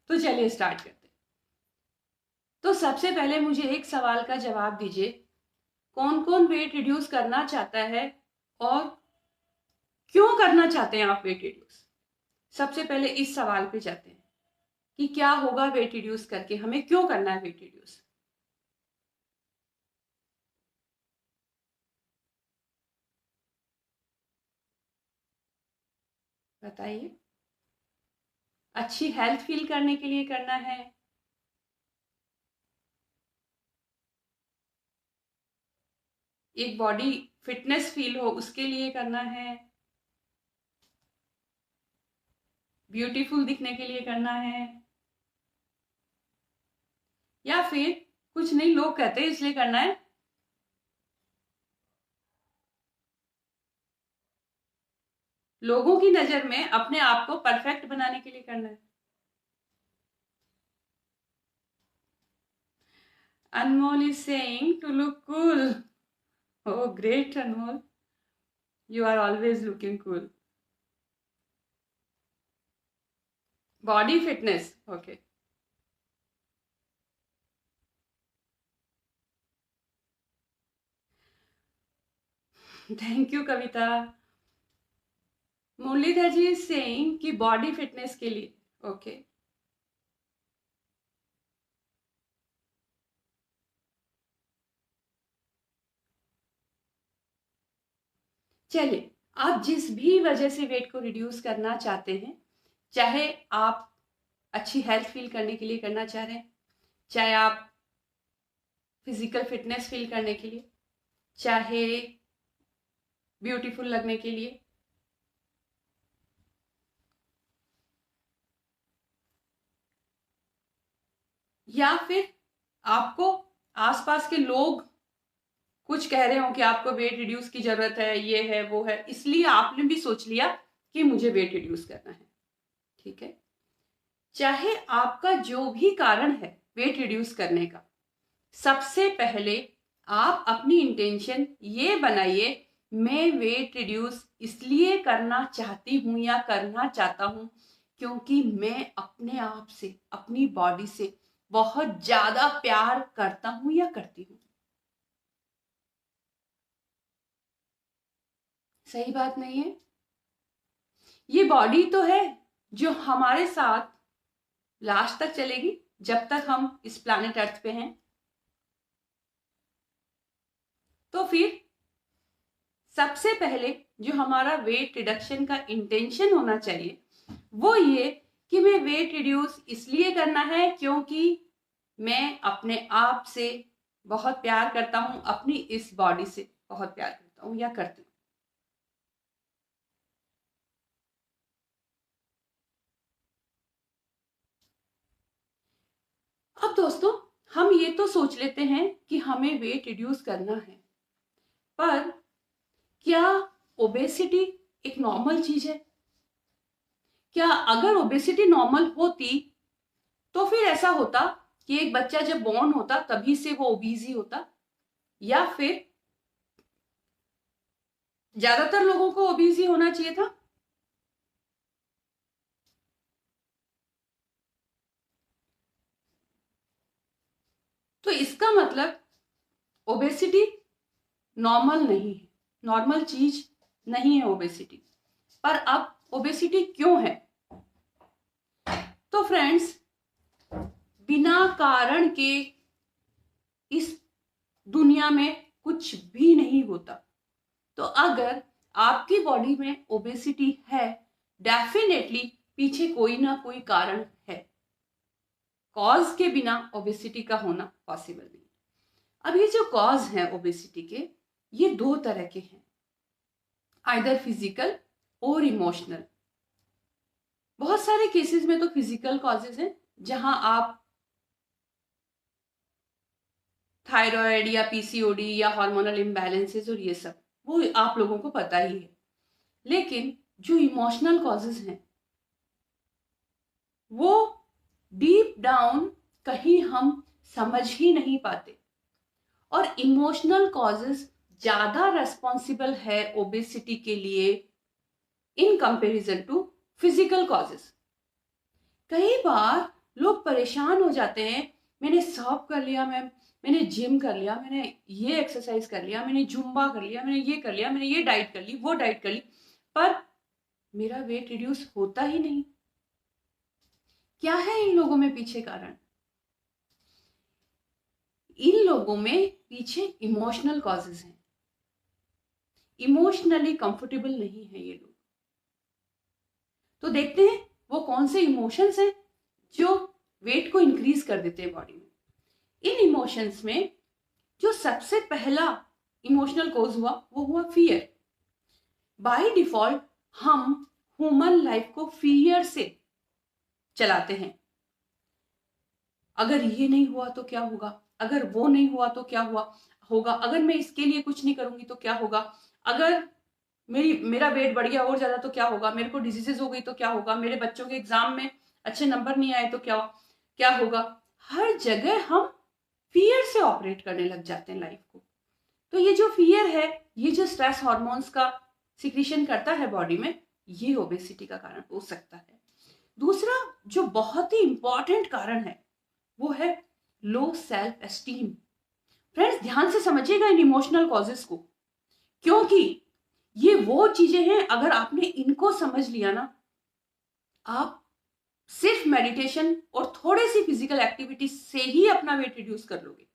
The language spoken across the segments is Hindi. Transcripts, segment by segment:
तो चलिए स्टार्ट करते हैं। तो सबसे पहले मुझे एक सवाल का जवाब दीजिए, कौन कौन वेट रिड्यूस करना चाहता है और क्यों करना चाहते हैं आप वेट रिड्यूस। सबसे पहले इस सवाल पे जाते हैं कि क्या होगा वेट रिड्यूस करके, हमें क्यों करना है वेट रिड्यूस। बताइए। अच्छी हेल्थ फील करने के लिए करना है, एक बॉडी फिटनेस फील हो उसके लिए करना है, ब्यूटीफुल दिखने के लिए करना है, या फिर कुछ नहीं, लोग कहते हैं इसलिए करना है। लोगों की नजर में अपने आप को परफेक्ट बनाने के लिए करना है। Anmol is saying to look cool. Oh, great, Anmol. You are always looking cool. Body fitness. Okay. Thank you, Kavita. Muralidhar ji is saying कि body fitness के लिए. Okay. चलिए, आप जिस भी वजह से वेट को रिड्यूस करना चाहते हैं, चाहे आप अच्छी हेल्थ फील करने के लिए करना चाह रहे हैं, चाहे आप फिजिकल फिटनेस फील करने के लिए, चाहे ब्यूटीफुल लगने के लिए, या फिर आपको आसपास के लोग कुछ कह रहे हो कि आपको वेट रिड्यूस की जरूरत है, ये है वो है, इसलिए आपने भी सोच लिया कि मुझे वेट रिड्यूस करना है। ठीक है, चाहे आपका जो भी कारण है वेट रिड्यूस करने का, सबसे पहले आप अपनी इंटेंशन ये बनाइए, मैं वेट रिड्यूस इसलिए करना चाहती हूं या करना चाहता हूं क्योंकि मैं अपने आप से, अपनी बॉडी से बहुत ज्यादा प्यार करता हूं या करती हूं। सही बात नहीं है? ये बॉडी तो है जो हमारे साथ लास्ट तक चलेगी, जब तक हम इस प्लैनेट अर्थ पे हैं। तो फिर सबसे पहले जो हमारा वेट रिडक्शन का इंटेंशन होना चाहिए वो ये कि मैं वेट रिड्यूस इसलिए करना है क्योंकि मैं अपने आप से बहुत प्यार करता हूं, अपनी इस बॉडी से बहुत प्यार करता हूं या करती हूं। अब दोस्तों, हम ये तो सोच लेते हैं कि हमें वेट रिड्यूस करना है, पर क्या ओबेसिटी एक नॉर्मल चीज है? क्या अगर ओबेसिटी नॉर्मल होती तो फिर ऐसा होता कि एक बच्चा जब बॉर्न होता तभी से वो ओबीज ही होता, या फिर ज्यादातर लोगों को ओबीज ही होना चाहिए था? तो इसका मतलब ओबेसिटी नॉर्मल नहीं है, नॉर्मल चीज नहीं है ओबेसिटी। पर अब ओबेसिटी क्यों है? तो फ्रेंड्स, बिना कारण के इस दुनिया में कुछ भी नहीं होता। तो अगर आपकी बॉडी में ओबेसिटी है, डेफिनेटली पीछे कोई ना कोई कारण है। कॉज के बिना ओबेसिटी का होना पॉसिबल नहीं। अब ये जो कॉज है ओबेसिटी के, ये दो तरह के हैं, आइदर फिजिकल और इमोशनल। बहुत सारे केसेस में तो फिजिकल कॉजेज हैं, जहां आप थायराइड या पीसीओडी या हार्मोनल इम्बैलेंसेस और ये सब, वो आप लोगों को पता ही है। लेकिन जो इमोशनल कॉजेज हैं वो डीप डाउन कहीं हम समझ ही नहीं पाते, और इमोशनल कॉजेज ज्यादा रेस्पॉन्सिबल है ओबेसिटी के लिए in comparison to physical causes. कई बार लोग परेशान हो जाते हैं, मैंने सब कर लिया मैम, मैंने जिम कर लिया, मैंने ये एक्सरसाइज कर लिया, मैंने जुम्बा कर लिया, मैंने ये कर लिया, मैंने ये डाइट कर ली, वो डाइट कर ली, पर मेरा वेट रिड्यूस होता ही नहीं। क्या है इन लोगों में पीछे कारण? इन लोगों में पीछे इमोशनल कॉजेज हैं। इमोशनली कंफर्टेबल नहीं है ये लोग। तो देखते हैं वो कौन से इमोशंस हैं जो वेट को इंक्रीज कर देते हैं बॉडी में। इन इमोशंस में जो सबसे पहला इमोशनल कॉज हुआ वो हुआ फियर। बाय डिफॉल्ट हम ह्यूमन लाइफ को फियर से चलाते हैं। अगर ये नहीं हुआ तो क्या होगा, अगर वो नहीं हुआ तो क्या होगा, अगर मैं इसके लिए कुछ नहीं करूंगी तो क्या होगा, अगर मेरा वेट बढ़ गया और ज्यादा तो क्या होगा, मेरे को डिजीजेस हो गई तो क्या होगा, मेरे बच्चों के एग्जाम में अच्छे नंबर नहीं आए तो क्या क्या होगा। हर जगह हम फियर से ऑपरेट करने लग जाते हैं लाइफ को। तो ये जो फियर है, ये जो स्ट्रेस हार्मोन्स का सिक्रीशन करता है बॉडी में, ये ओबेसिटी का कारण हो सकता है। दूसरा जो बहुत ही इंपॉर्टेंट कारण है वो है लो सेल्फ एस्टीम। फ्रेंड्स ध्यान से समझिएगा इन इमोशनल कॉजेस को, क्योंकि ये वो चीजें हैं, अगर आपने इनको समझ लिया ना, आप सिर्फ मेडिटेशन और थोड़ी सी फिजिकल एक्टिविटी से ही अपना वेट रिड्यूस कर लोगे।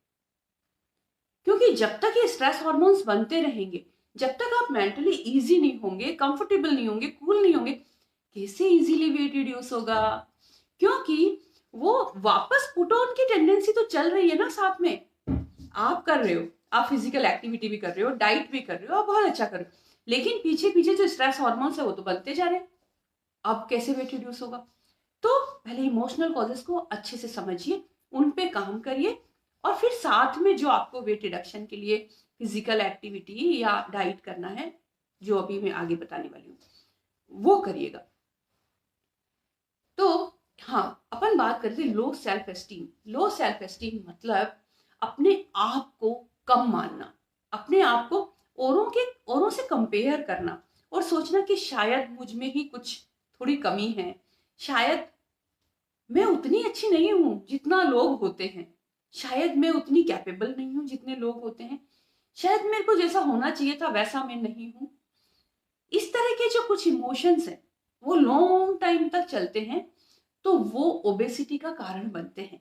क्योंकि जब तक ये स्ट्रेस हार्मोन्स बनते रहेंगे, जब तक आप मेंटली इजी नहीं होंगे, कंफर्टेबल नहीं होंगे, कूल नहीं होंगे, कैसे इजीली वेट रिड्यूस होगा? क्योंकि वो वापस पुट ऑन की टेंडेंसी तो चल रही है ना साथ में। आप कर रहे हो, आप फिजिकल एक्टिविटी भी कर रहे हो, डाइट भी कर रहे हो, आप बहुत अच्छा कर रहे हो, लेकिन पीछे पीछे जो स्ट्रेस हार्मोन्स है वो तो बनते जा रहे हैं। अब कैसे वेट रिड्यूस होगा? तो पहले इमोशनल कॉजेस को अच्छे से समझिए, उन पे काम करिए, और फिर साथ में जो आपको वेट रिडक्शन के लिए फिजिकल एक्टिविटी या डाइट करना है, जो अभी मैं आगे बताने वाली हूँ, वो करिएगा। तो हाँ, अपन बात करते हैं low self esteem. Low self esteem मतलब अपने आप को कम मानना, अपने आप को औरों से कंपेयर करना और सोचना कि शायद मुझ में ही कुछ थोड़ी कमी है, शायद मैं उतनी अच्छी नहीं हूं जितना लोग होते हैं, शायद मैं उतनी कैपेबल नहीं हूं जितने लोग होते हैं, शायद मेरे को जैसा होना चाहिए था वैसा मैं नहीं हूं। इस तरह के जो कुछ इमोशंस हैं वो लॉन्ग टाइम तक चलते हैं, तो वो ओबेसिटी का कारण बनते हैं।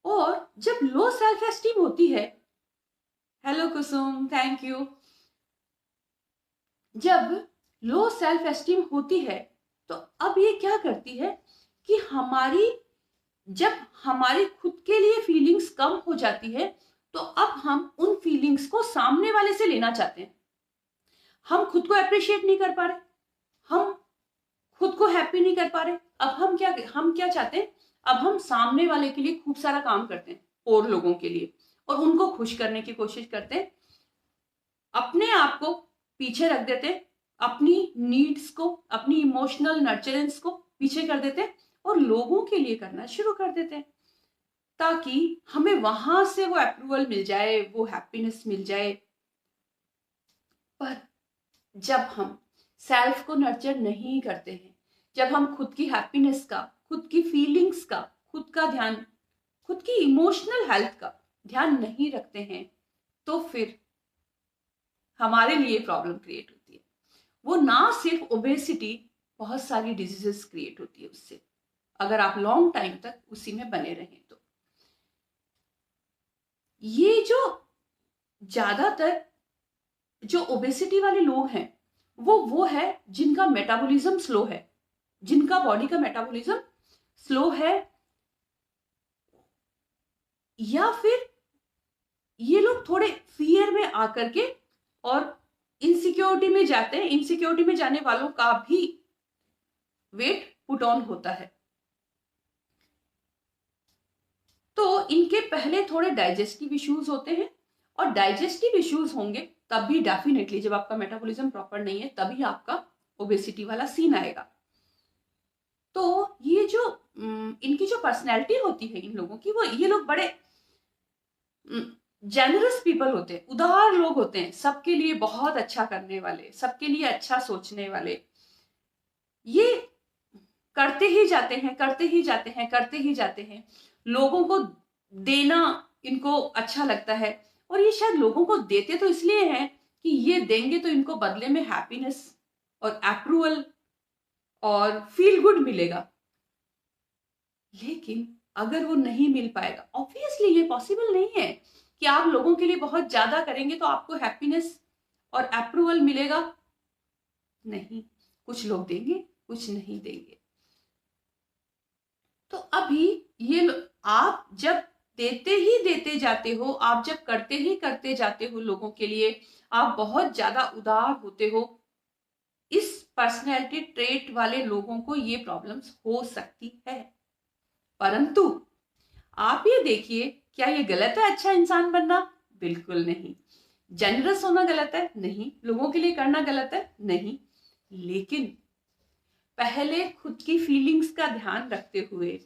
और जब लो सेल्फ एस्टीम होती है, हेलो कुसुम, थैंक यू। जब लो सेल्फ एस्टीम होती है तो अब ये क्या करती है कि जब हमारी खुद के लिए फीलिंग्स कम हो जाती है, तो अब हम उन फीलिंग्स को सामने वाले से लेना चाहते हैं। हम खुद को अप्रिशिएट नहीं कर पा रहे, हम खुद को हैप्पी नहीं कर पा रहे, अब हम क्या चाहते हैं, अब हम सामने वाले के लिए खूब सारा काम करते हैं और लोगों के लिए, और उनको खुश करने की कोशिश करते हैं, अपने आप को पीछे रख देते हैं, अपनी नीड्स को, अपनी इमोशनल नर्चरेंस को पीछे कर देते हैं और लोगों के लिए करना शुरू कर देते हैं, ताकि हमें वहां से वो अप्रूवल मिल जाए, वो हैप्पीनेस मिल जाए। पर जब हम सेल्फ को नर्चर नहीं करते हैं, जब हम खुद की हैप्पीनेस का, खुद की फीलिंग्स का, खुद का ध्यान, खुद की इमोशनल हेल्थ का ध्यान नहीं रखते हैं, तो फिर हमारे लिए प्रॉब्लम क्रिएट होती है। वो ना सिर्फ ओबेसिटी, बहुत सारी डिजीजेस क्रिएट होती है उससे, अगर आप लॉन्ग टाइम तक उसी में बने रहें तो। ये जो ज्यादातर जो ओबेसिटी वाले लोग हैं वो है जिनका मेटाबॉलिज्म स्लो है, जिनका बॉडी का मेटाबॉलिज्म स्लो है, या फिर ये लोग थोड़े फियर में आकर के और इनसिक्योरिटी में जाते हैं। इनसिक्योरिटी में जाने वालों का भी वेट पुट ऑन होता है। तो इनके पहले थोड़े डाइजेस्टिव इश्यूज होते हैं, और डाइजेस्टिव इश्यूज होंगे तब भी डेफिनेटली, जब आपका मेटाबॉलिज्म प्रॉपर नहीं है तभी आपका ओबेसिटी वाला सीन आएगा। तो ये जो इनकी जो पर्सनैलिटी होती है इन लोगों की, वो ये लोग बड़े जेनरस पीपल होते हैं, उदार लोग होते हैं, सबके लिए बहुत अच्छा करने वाले, सबके लिए अच्छा सोचने वाले। ये करते ही जाते हैं, करते ही जाते हैं, करते ही जाते हैं। लोगों को देना इनको अच्छा लगता है, और ये शायद लोगों को देते तो इसलिए हैं कि ये देंगे तो इनको बदले में हैप्पीनेस और अप्रूवल और फील गुड मिलेगा। लेकिन अगर वो नहीं मिल पाएगा, ऑब्वियसली ये पॉसिबल नहीं है कि आप लोगों के लिए बहुत ज्यादा करेंगे तो आपको हैप्पीनेस और अप्रूवल मिलेगा। नहीं, कुछ लोग देंगे, कुछ नहीं देंगे। तो अभी ये आप जब देते ही देते जाते हो, आप जब करते ही करते जाते हो लोगों के लिए, आप बहुत ज्यादा उदार होते हो, इस पर्सनैलिटी ट्रेट वाले लोगों को ये प्रॉब्लम्स हो सकती है। परंतु आप ये देखिए, क्या ये गलत है अच्छा इंसान बनना? बिल्कुल नहीं। जनरस होना गलत है? नहीं। लोगों के लिए करना गलत है? नहीं। लेकिन पहले खुद की फीलिंग्स का ध्यान रखते हुए,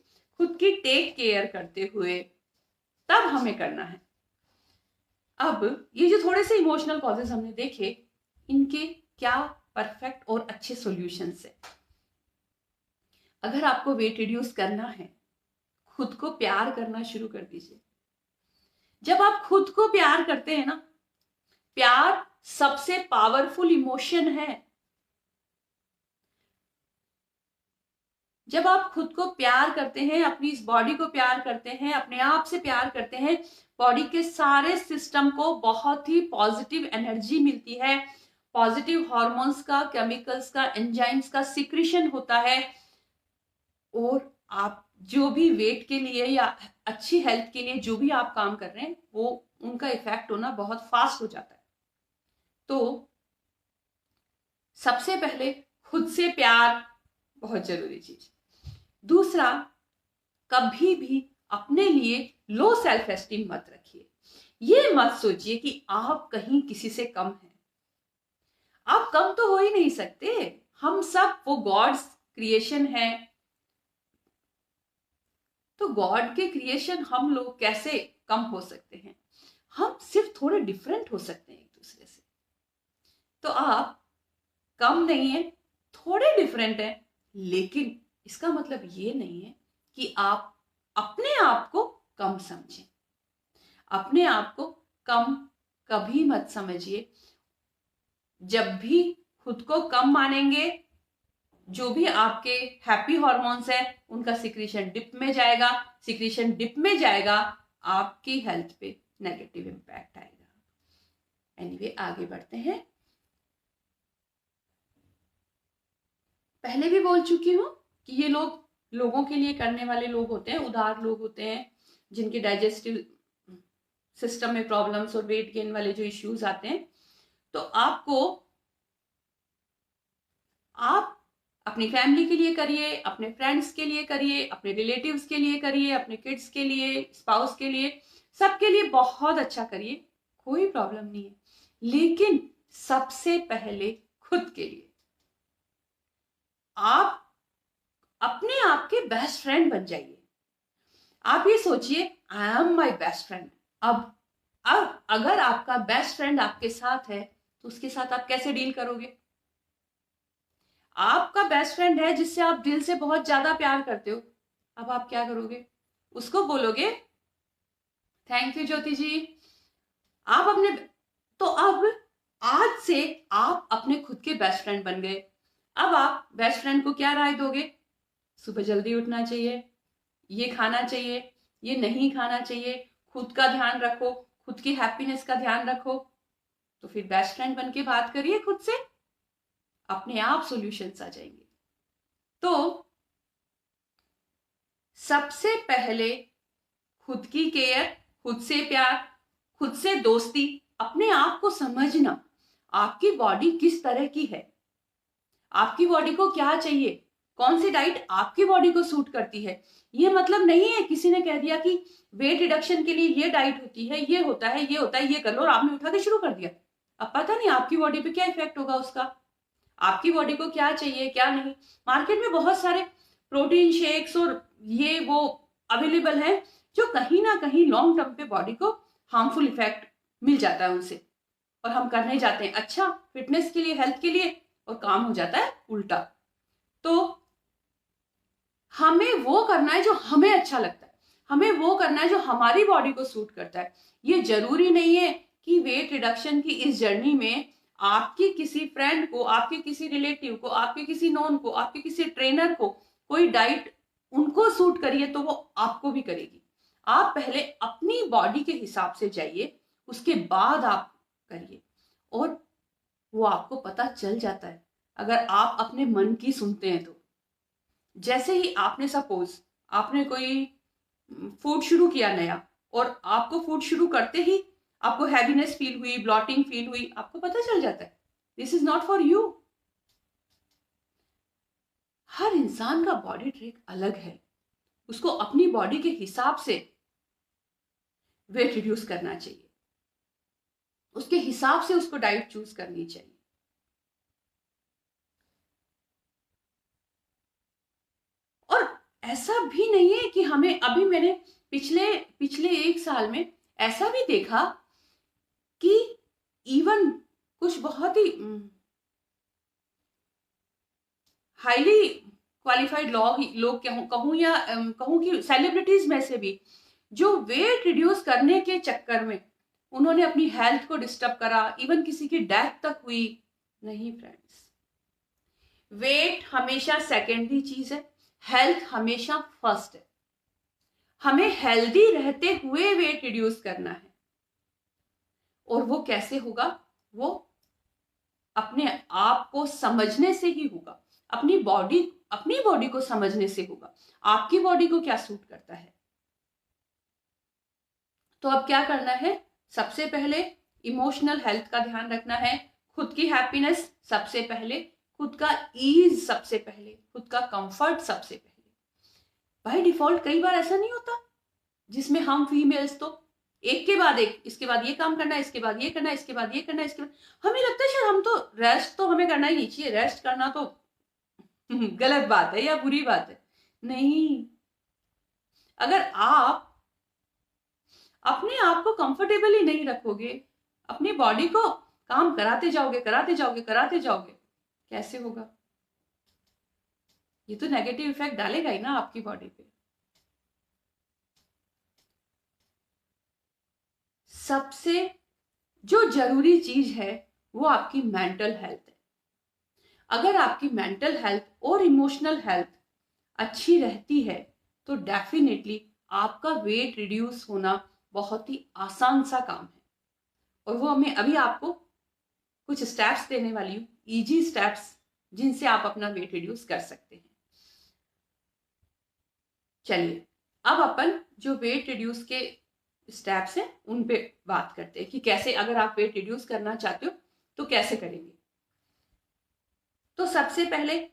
खुद की टेक केयर करते हुए तब हमें करना है। अब ये जो थोड़े से इमोशनल कॉजेस हमने देखे, इनके क्या परफेक्ट और अच्छे सॉल्यूशंस है। अगर आपको वेट रिड्यूस करना है, खुद को प्यार करना शुरू कर दीजिए। जब आप खुद को प्यार करते हैं ना, प्यार सबसे पावरफुल इमोशन है। जब आप खुद को प्यार करते हैं, अपनी इस बॉडी को प्यार करते हैं, अपने आप से प्यार करते हैं, बॉडी के सारे सिस्टम को बहुत ही पॉजिटिव एनर्जी मिलती है, पॉजिटिव हार्मोन्स का, केमिकल्स का, एंजाइम्स का सिक्रीशन होता है, और आप जो भी वेट के लिए या अच्छी हेल्थ के लिए जो भी आप काम कर रहे हैं, वो उनका इफेक्ट होना बहुत फास्ट हो जाता है। तो सबसे पहले खुद से प्यार बहुत जरूरी चीज। दूसरा, कभी भी अपने लिए लो सेल्फ एस्टीम मत रखिए। ये मत सोचिए कि आप कहीं किसी से कम हैं। आप कम तो हो ही नहीं सकते। हम सब वो गॉड्स क्रिएशन है, तो गॉड के क्रिएशन हम लोग कैसे कम हो सकते हैं? हम सिर्फ थोड़े डिफरेंट हो सकते हैं एक दूसरे से। तो आप कम नहीं है, थोड़े डिफरेंट है, लेकिन इसका मतलब ये नहीं है कि आप अपने आप को कम समझें। अपने आप को कम कभी मत समझिए। जब भी खुद को कम मानेंगे, जो भी आपके हैप्पी हॉर्मोन्स है उनका सिक्रीशन डिप में जाएगा। सिक्रीशन डिप में जाएगा, आपकी हेल्थ पे नेगेटिव इंपैक्ट आएगा। एनीवे, आगे बढ़ते हैं। पहले भी बोल चुकी हूं कि ये लोग लोगों के लिए करने वाले लोग होते हैं, उदार लोग होते हैं, जिनके डाइजेस्टिव सिस्टम में प्रॉब्लम्स और वेट गेन वाले जो इश्यूज आते हैं। तो आप अपनी फैमिली के लिए करिए, अपने फ्रेंड्स के लिए करिए, अपने रिलेटिव्स के लिए करिए, अपने किड्स के लिए, स्पाउस के लिए, सबके लिए बहुत अच्छा करिए, कोई प्रॉब्लम नहीं है। लेकिन सबसे पहले खुद के लिए आप अपने आप के बेस्ट फ्रेंड बन जाइए। आप ये सोचिए, I am my best friend. अब अगर आपका बेस्ट फ्रेंड आपके साथ है, तो उसके साथ आप कैसे डील करोगे? आपका बेस्ट फ्रेंड है जिससे आप दिल से बहुत ज्यादा प्यार करते हो, अब आप क्या करोगे? उसको बोलोगे थैंक यू ज्योति जी, आप अपने, तो अब आज से आप अपने खुद के बेस्ट फ्रेंड बन गए। अब आप बेस्ट फ्रेंड को क्या राय दोगे? सुबह जल्दी उठना चाहिए, ये खाना चाहिए, ये नहीं खाना चाहिए, खुद का ध्यान रखो, खुद की हैप्पीनेस का ध्यान रखो। तो फिर बेस्ट फ्रेंड बन के बात करिए खुद से, अपने आप सॉल्यूशंस आ जाएंगे। तो सबसे पहले खुद की केयर, खुद से प्यार, खुद से दोस्ती, अपने आप को समझना, आपकी बॉडी किस तरह की है, आपकी बॉडी को क्या चाहिए, कौन सी डाइट आपकी बॉडी को सूट करती है। ये मतलब नहीं है किसी ने कह दिया कि वेट रिडक्शन के लिए ये डाइट होती है, ये होता है, ये होता है, ये कर लो, और आपने उठा के शुरू कर दिया। अब पता नहीं आपकी बॉडी पे क्या इफेक्ट होगा उसका, आपकी बॉडी को क्या चाहिए क्या नहीं। मार्केट में बहुत सारे प्रोटीन शेक्स और ये वो अवेलेबल है, जो कहीं ना कहीं लॉन्ग टर्म पे बॉडी को हार्मफुल इफेक्ट मिल जाता है उनसे, और हम करने जाते हैं अच्छा फिटनेस के लिए, हेल्थ के लिए, और काम हो जाता है उल्टा। तो हमें वो करना है जो हमें अच्छा लगता है, हमें वो करना है जो हमारी बॉडी को सूट करता है। ये जरूरी नहीं है कि वेट रिडक्शन की इस जर्नी में आपकी किसी फ्रेंड को, आपके किसी रिलेटिव को, आपके किसी नोन को, आपके किसी ट्रेनर को कोई डाइट उनको सूट करिए तो वो आपको भी करेगी। आप पहले अपनी बॉडी के हिसाब से जाइए, उसके बाद आप करिए, और वो आपको पता चल जाता है अगर आप अपने मन की सुनते हैं तो। जैसे ही आपने सपोज आपने कोई फूड शुरू किया नया, और आपको फूड शुरू करते ही आपको हैवीनेस फील हुई, ब्लॉटिंग फील हुई, आपको पता चल जाता है this is not for you. हर इंसान का बॉडी ट्रिक अलग है, उसको अपनी बॉडी के हिसाब से वेट रिड्यूस करना चाहिए, उसके हिसाब से उसको डाइट चूज करनी चाहिए। और ऐसा भी नहीं है कि हमें, अभी मैंने पिछले एक साल में ऐसा भी देखा कि इवन कुछ बहुत ही हाईली क्वालिफाइड लोग कहूं या कहूं कि सेलिब्रिटीज में से भी जो वेट रिड्यूस करने के चक्कर में उन्होंने अपनी हेल्थ को डिस्टर्ब करा, इवन किसी की डेथ तक हुई। नहीं फ्रेंड्स, वेट हमेशा सेकेंडरी चीज है, हेल्थ हमेशा फर्स्ट है। हमें हेल्दी रहते हुए वेट रिड्यूस करना है, और वो कैसे होगा? वो अपने आप को समझने से ही होगा, अपनी बॉडी को समझने से होगा, आपकी बॉडी को क्या सूट करता है। तो अब क्या करना है? सबसे पहले इमोशनल हेल्थ का ध्यान रखना है, खुद की हैप्पीनेस सबसे पहले, खुद का ईज सबसे पहले, खुद का कंफर्ट सबसे पहले। बाय डिफॉल्ट कई बार ऐसा नहीं होता जिसमें हम फीमेल्स तो एक के बाद एक, इसके बाद ये काम करना है, इसके बाद ये करना है, इसके बाद ये करना है, इसके बाद हमें लगता है शायद हम तो रेस्ट तो हमें करना ही नहीं चाहिए, रेस्ट करना तो गलत बात है या बुरी बात है। नहीं, अगर आप अपने आप को कंफर्टेबली नहीं रखोगे, अपनी बॉडी को काम कराते जाओगे कराते जाओगे कराते जाओगे, कैसे होगा? ये तो नेगेटिव इफेक्ट डालेगा ही ना आपकी बॉडी पे। सबसे जो जरूरी चीज है वो आपकी मेंटल हेल्थ है। अगर आपकी मेंटल हेल्थ और इमोशनल हेल्थ अच्छी रहती है तो डेफिनेटली आपका वेट रिड्यूस होना बहुत ही आसान सा काम है। और वो मैं अभी आपको कुछ स्टेप्स देने वाली हूँ, इजी स्टेप्स, जिनसे आप अपना वेट रिड्यूस कर सकते हैं। चलिए अब अपन जो वेट रिड्यूस के स्टेप्स हैं उन पे बात करते हैं कि कैसे, अगर आप वेट रिड्यूस करना चाहते हो तो कैसे करेंगे। तो सबसे पहले,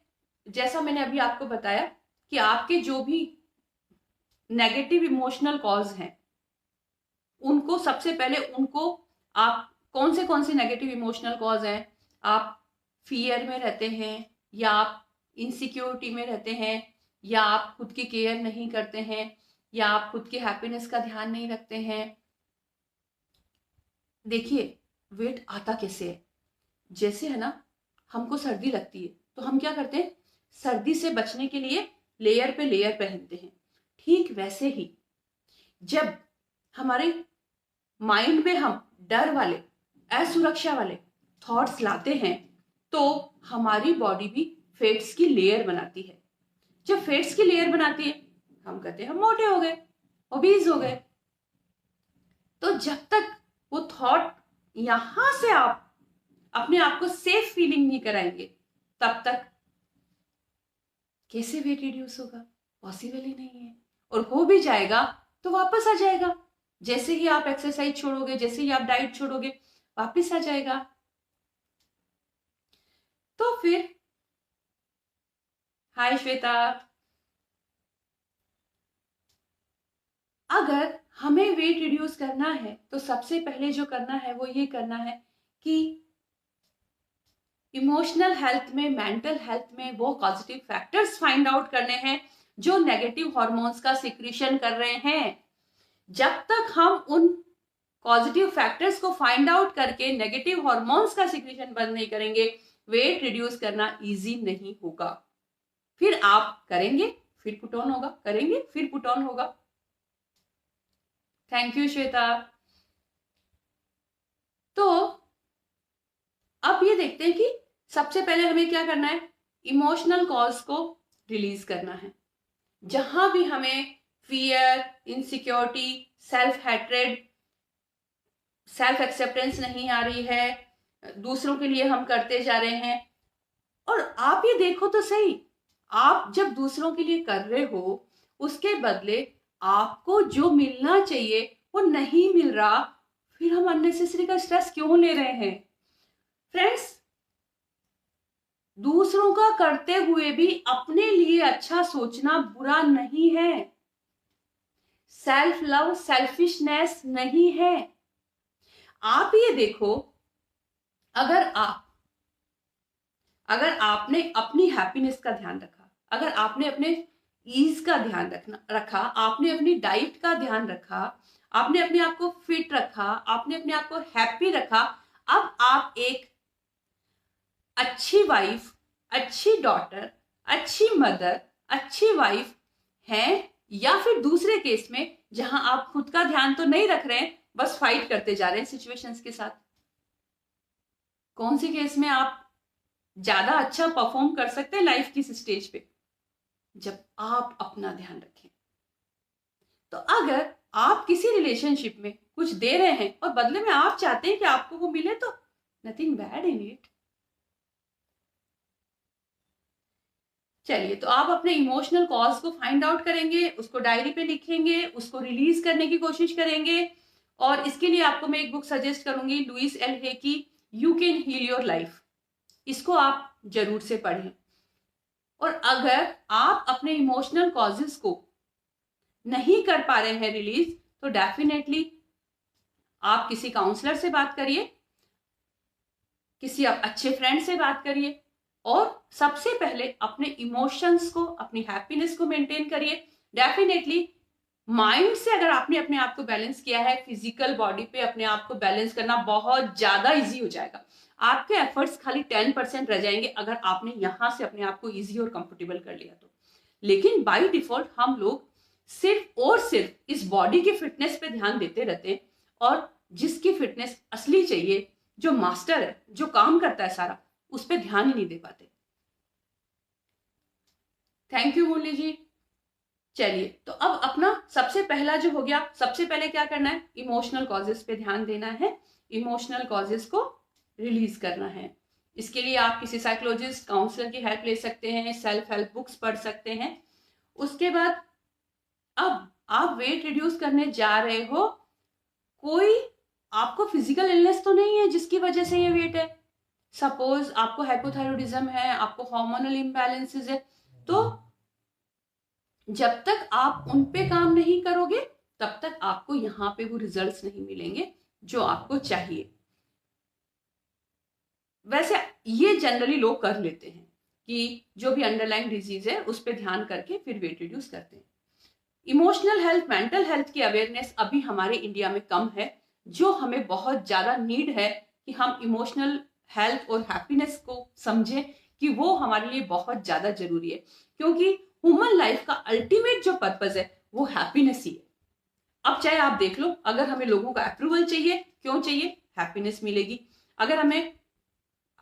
जैसा मैंने अभी आपको बताया कि आपके जो भी नेगेटिव इमोशनल कॉज हैं उनको सबसे पहले, उनको आप कौन से नेगेटिव इमोशनल कॉज हैं? आप फियर में रहते हैं, या आप इनसिक्योरिटी में रहते हैं, या आप खुद की केयर नहीं करते हैं, या आप खुद की हैप्पीनेस का ध्यान नहीं रखते हैं। देखिए वेट आता कैसे है? जैसे है ना, हमको सर्दी लगती है तो हम क्या करते हैं? सर्दी से बचने के लिए लेयर पे लेयर पहनते हैं। ठीक वैसे ही जब हमारे माइंड में हम डर वाले, असुरक्षा वाले थॉट्स लाते हैं तो हमारी बॉडी भी फैट्स की लेयर बनाती है। जब फैट्स की लेयर बनाती है हम कहते हैं हम मोटे हो गए, ओबीज हो गए। तो जब तक वो थॉट यहां से आप अपने आप को सेफ फीलिंग नहीं कराएंगे तब तक कैसे वेट रिड्यूस होगा? पॉसिबल ही नहीं है। और हो भी जाएगा तो वापस आ जाएगा। जैसे ही आप एक्सरसाइज छोड़ोगे, जैसे ही आप डाइट छोड़ोगे, वापस आ जाएगा। तो फिर हाय श्वेता, अगर हमें वेट रिड्यूस करना है तो सबसे पहले जो करना है वो ये करना है कि इमोशनल हेल्थ में, मेंटल हेल्थ में वो पॉजिटिव फैक्टर्स फाइंड आउट करने हैं जो नेगेटिव हॉर्मोन्स का सिक्रीशन कर रहे हैं। जब तक हम उन पॉजिटिव फैक्टर्स को फाइंड आउट करके नेगेटिव हॉर्मोन्स का सिक्रीशन बंद नहीं करेंगे, वेट रिड्यूस करना इजी नहीं होगा। फिर आप करेंगे, फिर पुट ऑन होगा, करेंगे फिर पुट ऑन होगा। Thank you Shweta. तो अब ये देखते हैं कि सबसे पहले हमें क्या करना है, इमोशनल कॉज को रिलीज करना है। जहां भी हमें fear, insecurity, self hatred, self acceptance नहीं आ रही है, दूसरों के लिए हम करते जा रहे हैं। और आप ये देखो तो सही, आप जब दूसरों के लिए कर रहे हो, उसके बदले आपको जो मिलना चाहिए वो नहीं मिल रहा, फिर हम अननेसेसरी का स्ट्रेस क्यों ले रहे हैं? फ्रेंड्स, दूसरों का करते हुए भी अपने लिए अच्छा सोचना बुरा नहीं है। सेल्फ लव सेल्फिशनेस नहीं है। आप ये देखो, अगर आपने अपनी हैप्पीनेस का ध्यान रखा, अगर आपने अपने ईज का ध्यान रखा, आपने अपनी डाइट का ध्यान रखा, आपने अपने आप को फिट रखा, आपने अपने आप को हैप्पी रखा, अब आप एक अच्छी वाइफ, अच्छी डॉटर, अच्छी मदर, अच्छी वाइफ हैं। या फिर दूसरे केस में जहां आप खुद का ध्यान तो नहीं रख रहे हैं, बस फाइट करते जा रहे हैं सिचुएशंस के साथ। कौन से केस में आप ज्यादा अच्छा परफॉर्म कर सकते हैं लाइफ की स्टेज पे? जब आप अपना ध्यान रखें। तो अगर आप किसी रिलेशनशिप में कुछ दे रहे हैं और बदले में आप चाहते हैं कि आपको वो मिले, तो नथिंग बैड इन इट। चलिए, तो आप अपने इमोशनल कॉज को फाइंड आउट करेंगे, उसको डायरी पे लिखेंगे, उसको रिलीज करने की कोशिश करेंगे। और इसके लिए आपको मैं एक बुक सजेस्ट करूंगी, लुइस एल हे की you can heal your life. इसको आप जरूर से पढ़ें। और अगर आप अपने इमोशनल कॉजेस को नहीं कर पा रहे हैं रिलीज, तो डेफिनेटली आप किसी काउंसलर से बात करिए, किसी अच्छे फ्रेंड से बात करिए, और सबसे पहले अपने इमोशंस को, अपनी हैप्पीनेस को मेंटेन करिए। डेफिनेटली माइंड से अगर आपने अपने आप को बैलेंस किया है, फिजिकल बॉडी पे अपने आप को बैलेंस करना बहुत ज्यादा इजी हो जाएगा। आपके एफर्ट्स खाली 10% रह जाएंगे अगर आपने यहां से अपने आप को इजी और कंफर्टेबल कर लिया तो। लेकिन बाय डिफॉल्ट हम लोग सिर्फ और सिर्फ इस बॉडी की फिटनेस पे ध्यान देते रहते हैं, और जिसकी फिटनेस असली चाहिए, जो मास्टर है, जो काम करता है सारा, उस पर ध्यान ही नहीं दे पाते। थैंक यू मुरली जी। चलिए, तो अब अपना सबसे पहला जो हो गया, सबसे पहले क्या करना है, इमोशनल कॉजेस पे ध्यान देना है, इमोशनल कॉजेस को रिलीज करना है। इसके लिए आप किसी साइकोलॉजिस्ट, काउंसलर की हेल्प ले सकते हैं, सेल्फ हेल्प बुक्स पढ़ सकते हैं। उसके बाद अब आप वेट रिड्यूस करने जा रहे हो, कोई आपको फिजिकल इलनेस तो नहीं है जिसकी वजह से ये वेट है। सपोज आपको हाइपोथायरॉयडिज्म है, आपको हार्मोनल इम्बैलेंसेस है, तो जब तक आप उन पे काम नहीं करोगे, तब तक आपको यहां पे वो रिजल्ट्स नहीं मिलेंगे जो आपको चाहिए। वैसे ये जनरली लोग कर लेते हैं कि जो भी अंडरलाइन डिजीज है उस पर ध्यान करके फिर वेट रिड्यूस करते हैं। इमोशनल हेल्थ, मेंटल हेल्थ की अवेयरनेस अभी हमारे इंडिया में कम है, जो हमें बहुत ज्यादा नीड है कि हम इमोशनल हेल्थ और हैप्पीनेस को समझें कि वो हमारे लिए बहुत ज्यादा जरूरी है। क्योंकि ह्यूमन लाइफ का अल्टीमेट जो पर्पस है वो हैप्पीनेस ही है। अब चाहे आप देख लो, अगर हमें लोगों का अप्रूवल चाहिए, क्यों चाहिए? हैप्पीनेस मिलेगी। अगर हमें,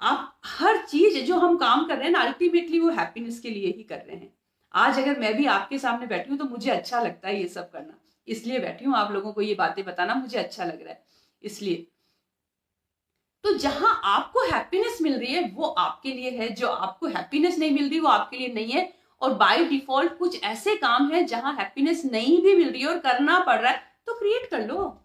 आप हर चीज जो हम काम कर रहे हैं ना, अल्टीमेटली वो हैप्पीनेस के लिए ही कर रहे हैं। आज अगर मैं भी आपके सामने बैठी हूँ तो मुझे अच्छा लगता है ये सब करना, इसलिए बैठी हूँ, आप लोगों को ये बातें बताना मुझे अच्छा लग रहा है इसलिए। तो जहां आपको हैप्पीनेस मिल रही है वो आपके लिए है, जो आपको हैप्पीनेस नहीं मिल रही वो आपके लिए नहीं है। और बाय डिफॉल्ट कुछ ऐसे काम है जहां हैप्पीनेस नहीं भी मिल रही है और करना पड़ रहा है, तो क्रिएट कर लो।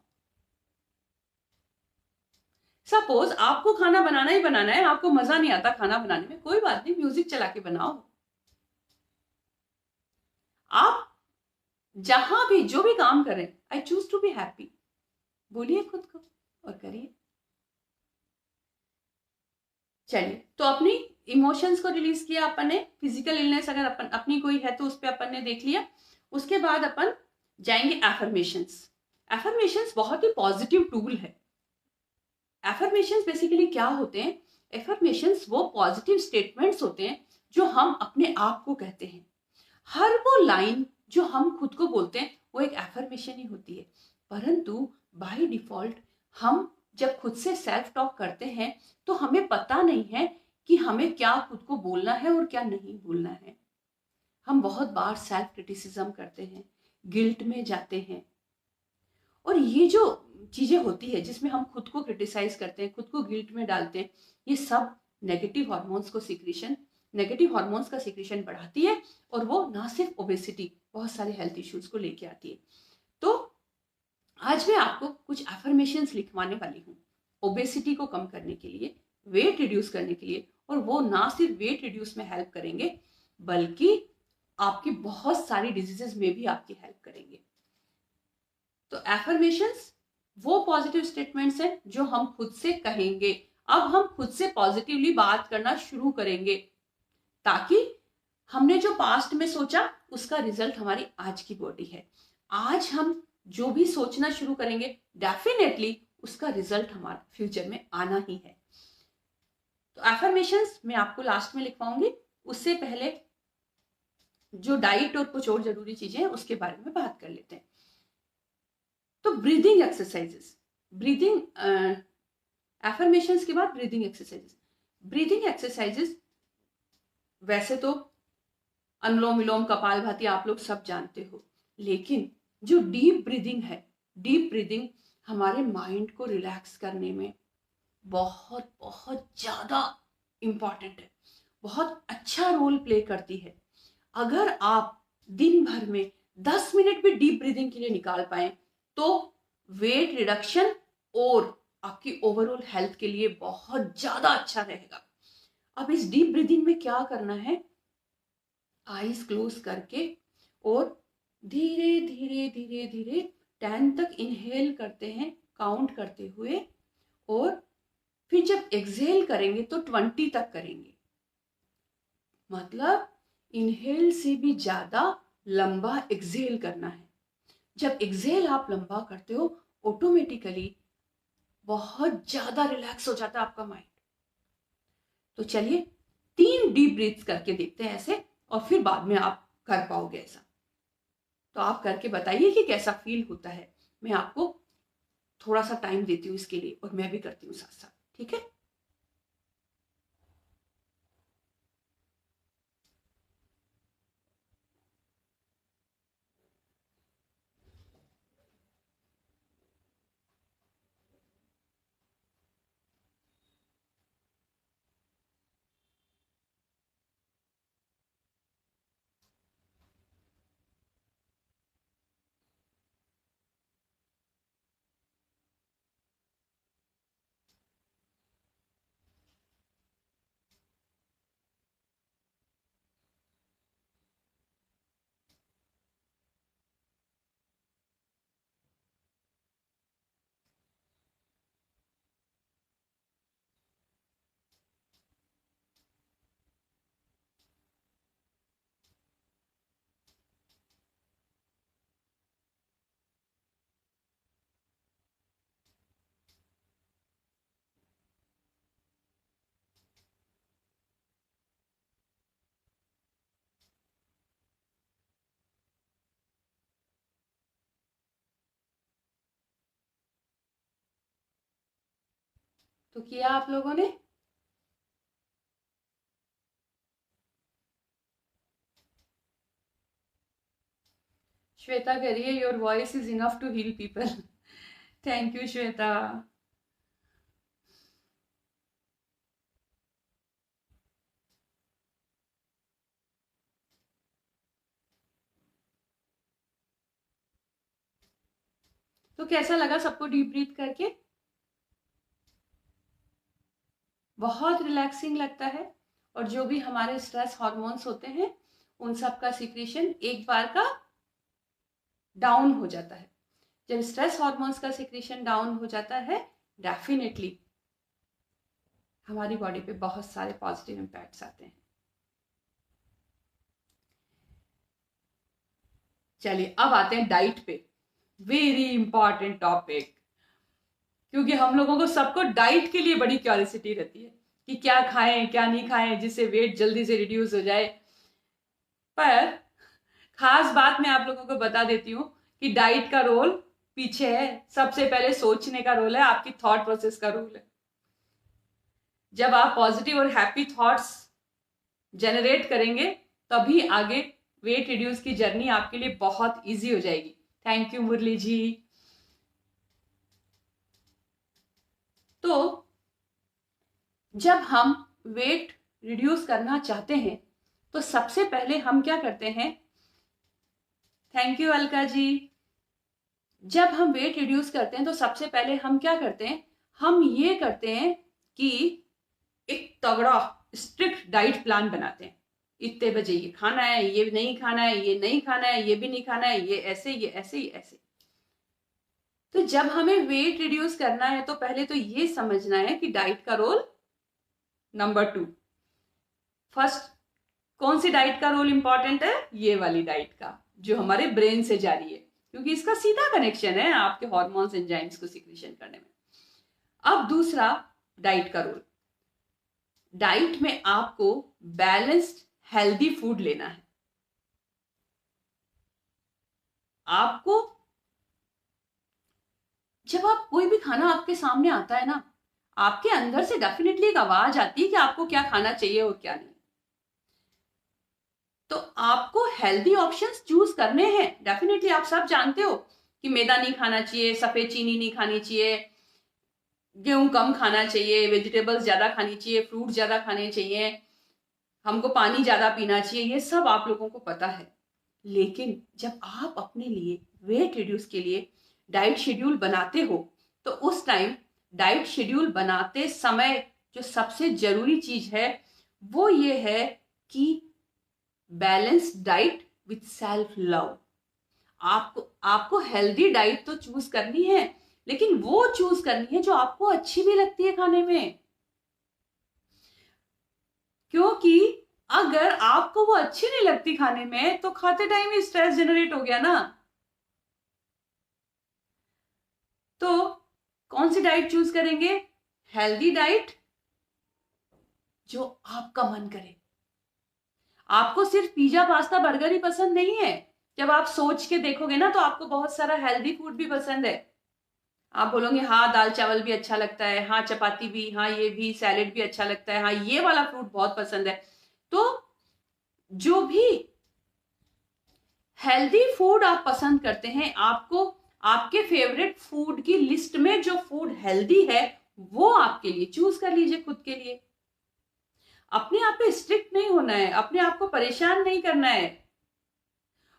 सपोज आपको खाना बनाना ही बनाना है, आपको मजा नहीं आता खाना बनाने में, कोई बात नहीं, म्यूजिक चला के बनाओ। आप जहां भी जो भी काम करें, I choose to be happy बोलिए खुद को और करिए। चलिए, तो अपनी इमोशंस को रिलीज किया अपन ने, फिजिकल इलनेस अगर अपन अपनी कोई है तो उस पर अपन ने देख लिया। उसके बाद अपन जाएंगे एफर्मेशंस। एफर्मेशंस बहुत ही पॉजिटिव टूल है। एफर्मेशंस बेसिकली क्या होते हैं? एफर्मेशंस वो पॉजिटिव स्टेटमेंट्स होते हैं जो हम अपने आप को कहते हैं। हर वो लाइन जो हम खुद को बोलते हैं वो एक एफर्मेशन ही होती है, परंतु बाय डिफॉल्ट हम जब खुद से सेल्फ टॉक करते हैं तो हमें पता नहीं है कि हमें क्या खुद को बोलना है और क्या नहीं बोलना है। हम बहुत बार सेल्फ क्रिटिसिज्म करते हैं, गिल्ट में जाते हैं, और ये जो चीजें होती है जिसमें हम खुद को क्रिटिसाइज करते हैं, खुद को गिल्ट में डालते हैं, ये सब नेगेटिव हार्मोन्स का सिक्रीशन बढ़ाती है, और वो ना सिर्फ ओबेसिटी, बहुत सारे हेल्थ इश्यूज को लेके आती है। तो आज मैं आपको कुछ एफर्मेशंस लिखवाने वाली हूँ ओबेसिटी को कम करने के लिए, वेट रिड्यूस करने के लिए, और वो ना सिर्फ वेट रिड्यूस में हेल्प करेंगे बल्कि आपकी बहुत सारी डिजीजेस में भी आपकी हेल्प करेंगे। तो एफर्मेशंस वो पॉजिटिव स्टेटमेंट्स हैं जो हम खुद से कहेंगे। अब हम खुद से पॉजिटिवली बात करना शुरू करेंगे ताकि हमने जो पास्ट में सोचा उसका रिजल्ट हमारी आज की बॉडी है। आज हम जो भी सोचना शुरू करेंगे डेफिनेटली उसका रिजल्ट हमारा फ्यूचर में आना ही है। तो एफर्मेशंस मैं आपको लास्ट में लिखवाऊंगी, उससे पहले जो डाइट और कुछ और जरूरी चीजें हैं उसके बारे में बात कर लेते हैं। तो ब्रीदिंग एक्सरसाइजेस, ब्रीदिंग एफर्मेशंस के बाद ब्रीदिंग एक्सरसाइजेस वैसे तो अनुलोम विलोम कपालभाति आप लोग सब जानते हो, लेकिन जो डीप ब्रीदिंग हमारे माइंड को रिलैक्स करने में बहुत बहुत ज्यादा इंपॉर्टेंट है, बहुत अच्छा रोल प्ले करती है। अगर आप दिन भर में 10 मिनट भी डीप ब्रीदिंग के लिए निकाल पाए तो वेट रिडक्शन और आपकी ओवरऑल हेल्थ के लिए बहुत ज्यादा अच्छा रहेगा। अब इस डीप ब्रीदिंग में क्या करना है, आईज क्लोज करके और धीरे धीरे धीरे धीरे 10 तक इनहेल करते हैं काउंट करते हुए, और फिर जब एक्सहेल करेंगे तो 20 तक करेंगे। मतलब इनहेल से भी ज्यादा लंबा एक्सहेल करना है। जब एक्सहेल आप लंबा करते हो ऑटोमेटिकली बहुत ज्यादा रिलैक्स हो जाता है आपका माइंड। तो चलिए 3 डीप ब्रीथ्स करके देखते हैं ऐसे, और फिर बाद में आप कर पाओगे ऐसा। तो आप करके बताइए कि कैसा फील होता है। मैं आपको थोड़ा सा टाइम देती हूँ इसके लिए, और मैं भी करती हूँ साथ साथ, ठीक है। तो किया आप लोगों ने? श्वेता कह रही है your voice is enough to heal people. Thank you Shweta. तो कैसा लगा सबको डीप ब्रीथ करके? बहुत रिलैक्सिंग लगता है, और जो भी हमारे स्ट्रेस हार्मोन्स होते हैं उन सब का सिक्रीशन एक बार का डाउन हो जाता है। जब स्ट्रेस हार्मोन्स का सिक्रीशन डाउन हो जाता है डेफिनेटली हमारी बॉडी पे बहुत सारे पॉजिटिव इम्पैक्ट्स आते हैं। चलिए अब आते हैं डाइट पे, वेरी इंपॉर्टेंट टॉपिक, क्योंकि हम लोगों को सबको डाइट के लिए बड़ी क्यूरियोसिटी रहती है कि क्या खाएं क्या नहीं खाएं जिससे वेट जल्दी से रिड्यूस हो जाए। पर खास बात मैं आप लोगों को बता देती हूँ कि डाइट का रोल पीछे है, सबसे पहले सोचने का रोल है, आपकी थॉट प्रोसेस का रोल है। जब आप पॉजिटिव और हैप्पी थॉट्स जनरेट करेंगे तभी आगे वेट रिड्यूस की जर्नी आपके लिए बहुत इजी हो जाएगी। Thank you Murali ji. तो जब हम वेट रिड्यूस करना चाहते हैं तो सबसे पहले हम क्या करते हैं, थैंक यू अलका जी, जब हम वेट रिड्यूस करते हैं तो सबसे पहले हम क्या करते हैं, हम ये करते हैं कि एक तगड़ा स्ट्रिक्ट डाइट प्लान बनाते हैं। इतने बजे ये खाना है, ये नहीं खाना है, ये नहीं खाना है, ये भी नहीं खाना है, ये ऐसे, ये ऐसे, ये ऐसे। तो जब हमें वेट रिड्यूस करना है तो पहले तो ये समझना है कि डाइट का रोल नंबर 2। फर्स्ट कौन सी डाइट का रोल इंपॉर्टेंट है, ये वाली डाइट का जो हमारे ब्रेन से जा रही है, क्योंकि इसका सीधा कनेक्शन है आपके हार्मोन्स एंजाइम्स को सिक्रीशन करने में। अब दूसरा डाइट का रोल, डाइट में आपको बैलेंस्ड हेल्दी फूड लेना है। आपको जब आप कोई भी खाना आपके सामने आता है ना, आपके अंदर से डेफिनेटली एक आवाज आती है कि आपको क्या खाना चाहिए और क्या नहीं। तो आपको हेल्दी ऑप्शंस चूज करने हैं। डेफिनेटली आप सब जानते हो कि मैदा नहीं खाना चाहिए, सफेद चीनी नहीं खानी चाहिए, गेहूं कम खाना चाहिए, वेजिटेबल्स ज्यादा खानी चाहिए, फ्रूट ज्यादा खाने चाहिए, हमको पानी ज्यादा पीना चाहिए, ये सब आप लोगों को पता है। लेकिन जब आप अपने लिए वेट रिड्यूस के लिए डाइट शेड्यूल बनाते हो तो उस टाइम डाइट शेड्यूल बनाते समय जो सबसे जरूरी चीज है वो ये है कि balance diet with self love. आपको हेल्दी डाइट तो चूज करनी है, लेकिन वो चूज करनी है जो आपको अच्छी भी लगती है खाने में। क्योंकि अगर आपको वो अच्छी नहीं लगती खाने में तो खाते टाइम ही स्ट्रेस जनरेट हो गया ना। तो कौन सी डाइट चूज करेंगे, हेल्दी डाइट जो आपका मन करे। आपको सिर्फ पिज्जा पास्ता बर्गर ही पसंद नहीं है, जब आप सोच के देखोगे ना तो आपको बहुत सारा हेल्दी फूड भी पसंद है। आप बोलोगे हाँ दाल चावल भी अच्छा लगता है, हाँ चपाती भी, हाँ ये भी, सैलेड भी अच्छा लगता है, हाँ ये वाला फ्रूट बहुत पसंद है। तो जो भी हेल्दी फूड आप पसंद करते हैं, आपको आपके फेवरेट फूड की लिस्ट में जो फूड हेल्दी है वो आपके लिए चूज कर लीजिए खुद के लिए। अपने आप पे स्ट्रिक्ट नहीं होना है, अपने आप को परेशान नहीं करना है,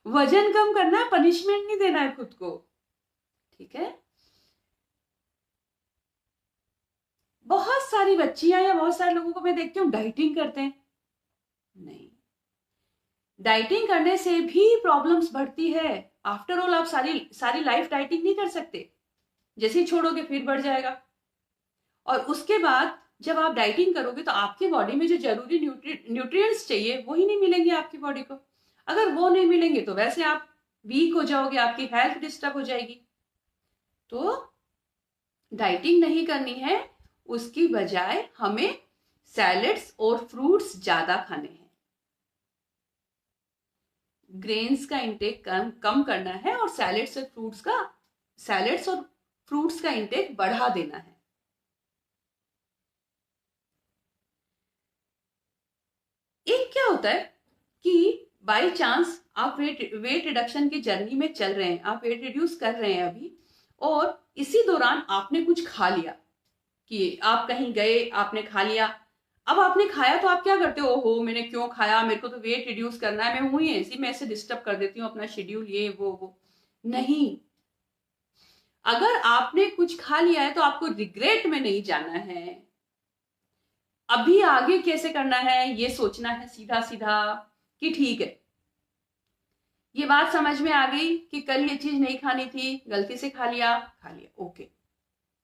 वजन कम करना है, पनिशमेंट नहीं देना है खुद को। ठीक है। बहुत सारी बच्चियां या बहुत सारे लोगों को मैं देखती हूँ डाइटिंग करते हैं। नहीं, डाइटिंग करने से भी प्रॉब्लम्स बढ़ती है। आफ्टर ऑल आप सारी लाइफ डाइटिंग नहीं कर सकते, जैसे ही छोड़ोगे फिर बढ़ जाएगा। और उसके बाद जब आप डाइटिंग करोगे तो आपकी बॉडी में जो जरूरी न्यूट्रिएंट्स चाहिए वो ही नहीं मिलेंगे आपकी बॉडी को। अगर वो नहीं मिलेंगे तो वैसे आप वीक हो जाओगे, आपकी हेल्थ डिस्टर्ब हो जाएगी। तो डाइटिंग नहीं करनी है, उसकी बजाय हमें सैलेड्स और फ्रूट्स ज्यादा खाने हैं, ग्रेन्स का इंटेक कम करना है और सैलेड्स और फ्रूट्स का इंटेक बढ़ा देना है। एक क्या होता है कि बाय चांस आप वेट रिडक्शन की जर्नी में चल रहे हैं, आप वेट रिड्यूस कर रहे हैं अभी, और इसी दौरान आपने कुछ खा लिया, कि आप कहीं गए, आपने खा लिया। अब आपने खाया तो आप क्या करते हो, ओहो मैंने क्यों खाया, मेरे को तो वेट रिड्यूस करना है, मैं हूं ही ऐसी, मैं ऐसे डिस्टर्ब कर देती हूँ अपना शेड्यूल, ये वो। नहीं, अगर आपने कुछ खा लिया है तो आपको रिग्रेट में नहीं जाना है। अभी आगे कैसे करना है ये सोचना है सीधा सीधा कि ठीक है, ये बात समझ में आ गई कि कल ये चीज नहीं खानी थी, गलती से खा लिया, ओके।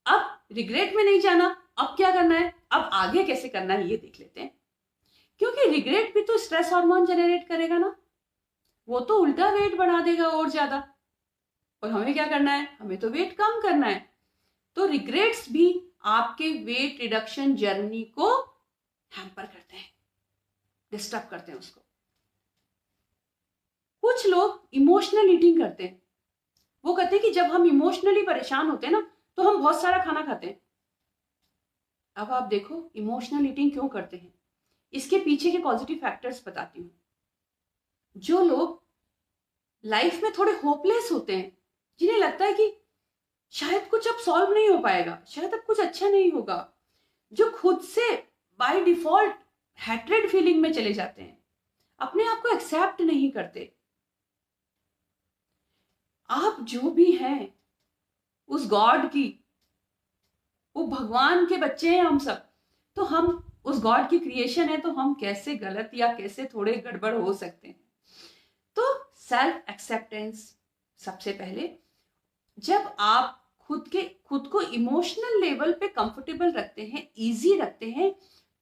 अब रिग्रेट में नहीं जाना, अब क्या करना है, अब आगे कैसे करना है ये देख लेते हैं। क्योंकि रिग्रेट भी तो स्ट्रेस हार्मोन जनरेट करेगा ना, वो तो उल्टा वेट बढ़ा देगा और ज्यादा। और हमें क्या करना है, हमें तो वेट कम करना है। तो रिग्रेट्स भी आपके वेट रिडक्शन जर्नी को हैम्पर करते हैं, डिस्टर्ब करते हैं उसको। कुछ लोग इमोशनल ईटिंग करते हैं। वो कहते हैं कि जब हम इमोशनली परेशान होते हैं ना तो हम बहुत सारा खाना खाते हैं। अब आप देखो इमोशनल ईटिंग क्यों करते हैं, इसके पीछे के पॉजिटिव फैक्टर्स बताती हूँ। जो लोग लाइफ में थोड़े होपलेस होते हैं, जिन्हें लगता है कि शायद कुछ अब सॉल्व नहीं हो पाएगा, शायद अब कुछ अच्छा नहीं होगा, जो खुद से बाय डिफॉल्ट हैट्रेड फीलिंग में चले जाते हैं, अपने आप को एक्सेप्ट नहीं करते। आप जो भी हैं उस गॉड की, वो भगवान के बच्चे हैं हम सब, तो हम उस गॉड की क्रिएशन है, तो हम कैसे गलत या कैसे थोड़े गड़बड़ हो सकते हैं। तो सेल्फ एक्सेप्टेंस सबसे पहले। जब आप खुद को इमोशनल लेवल पे कंफर्टेबल रखते हैं, इजी रखते हैं,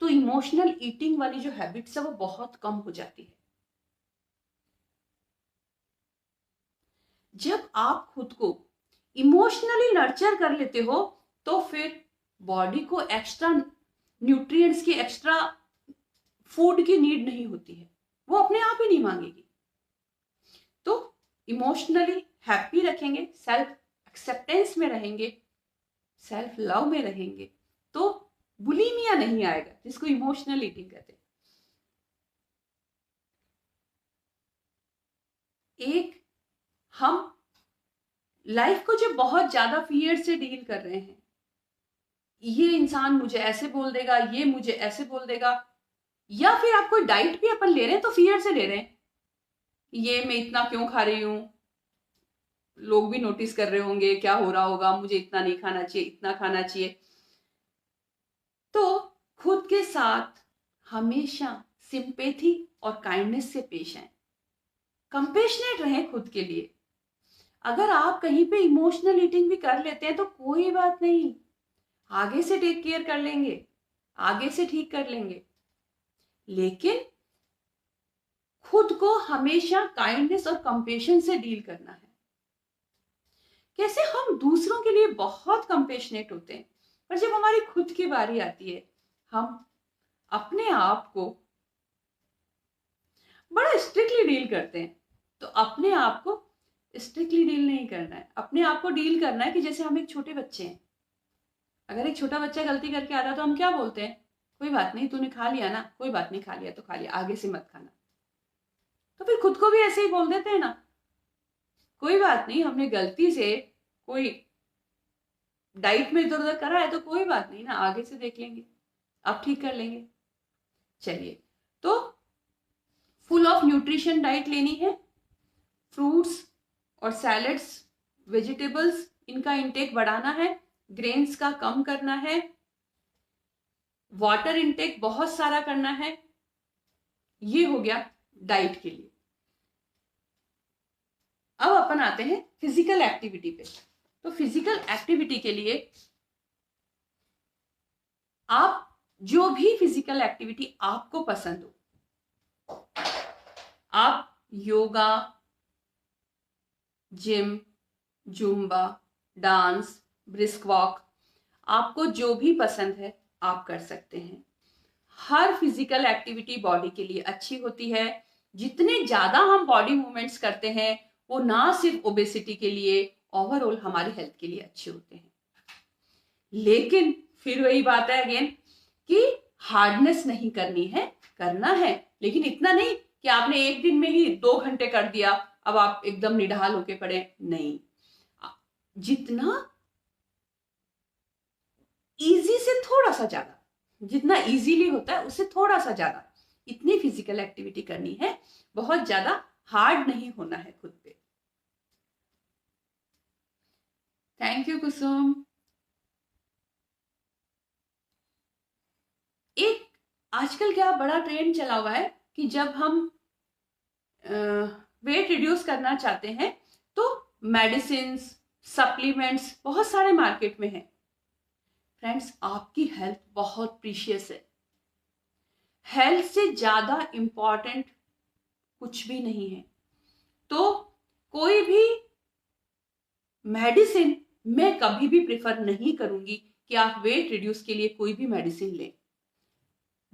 तो इमोशनल ईटिंग वाली जो हैबिट्स है वो बहुत कम हो जाती है। जब आप खुद को इमोशनली नर्चर कर लेते हो तो फिर बॉडी को एक्स्ट्रा न्यूट्रिएंट्स की, एक्स्ट्रा फूड की नीड नहीं होती है, वो अपने आप ही नहीं मांगेगी। तो इमोशनली हैप्पी रखेंगे, सेल्फ एक्सेप्टेंस में रहेंगे, सेल्फ लव में रहेंगे, तो बुलिमिया नहीं आएगा, जिसको इमोशनल ईटिंग कहते हैं। एक हम लाइफ को जो बहुत ज्यादा फियर से डील कर रहे हैं, ये इंसान मुझे ऐसे बोल देगा, ये मुझे ऐसे बोल देगा, या फिर आप कोई डाइट भी अपन ले रहे हैं तो फियर से ले रहे हैं, ये मैं इतना क्यों खा रही हूं, लोग भी नोटिस कर रहे होंगे, क्या हो रहा होगा, मुझे इतना नहीं खाना चाहिए, इतना खाना चाहिए। तो खुद के साथ हमेशा सिंपैथी और काइंडनेस से पेश आए, कंपेशनेट रहें खुद के लिए। अगर आप कहीं पे इमोशनल ईटिंग भी कर लेते हैं तो कोई बात नहीं, आगे से टेक केयर कर लेंगे, आगे से ठीक कर लेंगे। लेकिन खुद को हमेशा काइंडनेस और कंपेशन से डील करना है। कैसे हम दूसरों के लिए बहुत कंपेशनेट होते हैं, पर जब हमारी खुद की बारी आती है हम अपने आप को बड़ा स्ट्रिक्टली डील करते हैं। तो अपने आप को स्ट्रिक्टली डील नहीं करना है, अपने आप को डील करना है कि जैसे हम एक छोटे बच्चे हैं। अगर एक छोटा बच्चा गलती करके आता है तो हम क्या बोलते हैं, कोई बात नहीं, तूने खा लिया ना, कोई बात नहीं, खा लिया तो खा लिया, आगे से मत खाना। तो फिर खुद को भी ऐसे ही बोल देते हैं ना, कोई बात नहीं, हमने गलती से कोई डाइट में इधर उधर करा है तो कोई बात नहीं ना, आगे से देख लेंगे, अब ठीक कर लेंगे। चलिए, तो फुल ऑफ न्यूट्रिशन डाइट लेनी है, फ्रूट्स और सैलड्स, वेजिटेबल्स, इनका इंटेक बढ़ाना है, ग्रेन्स का कम करना है, वाटर इंटेक बहुत सारा करना है। ये हो गया डाइट के लिए। अब अपन आते हैं फिजिकल एक्टिविटी पे। तो फिजिकल एक्टिविटी के लिए आप जो भी फिजिकल एक्टिविटी आपको पसंद हो, आप yoga, gym, Zumba, dance, brisk walk, आपको जो भी पसंद है आप कर सकते हैं। हर फिजिकल एक्टिविटी बॉडी के लिए अच्छी होती है। जितने ज्यादा हम बॉडी मूवमेंट्स करते हैं वो ना सिर्फ ओबेसिटी के लिए, ओवरऑल हमारी हेल्थ के लिए अच्छे होते हैं। लेकिन फिर वही बात है अगेन कि हार्डनेस नहीं करनी है, करना है लेकिन इतना नहीं कि आपने एक दिन में ही 2 घंटे कर दिया, अब आप एकदम निढाल होके पड़े, नहीं। जितना इजी से थोड़ा सा ज्यादा, जितना इजीली होता है उससे थोड़ा सा ज्यादा, इतनी फिजिकल एक्टिविटी करनी है, बहुत ज्यादा हार्ड नहीं होना है खुद पे। थैंक यू कुसुम। एक आजकल क्या बड़ा ट्रेंड चला हुआ है कि जब हम वेट रिड्यूस करना चाहते हैं तो मेडिसिन, सप्लीमेंट्स बहुत सारे मार्केट में हैं। फ्रेंड्स, आपकी हेल्थ बहुत प्रीशियस है, हेल्थ से ज्यादा इंपॉर्टेंट कुछ भी नहीं है। तो कोई भी मेडिसिन मैं कभी भी प्रेफर नहीं करूंगी कि आप वेट रिड्यूस के लिए कोई भी मेडिसिन लें।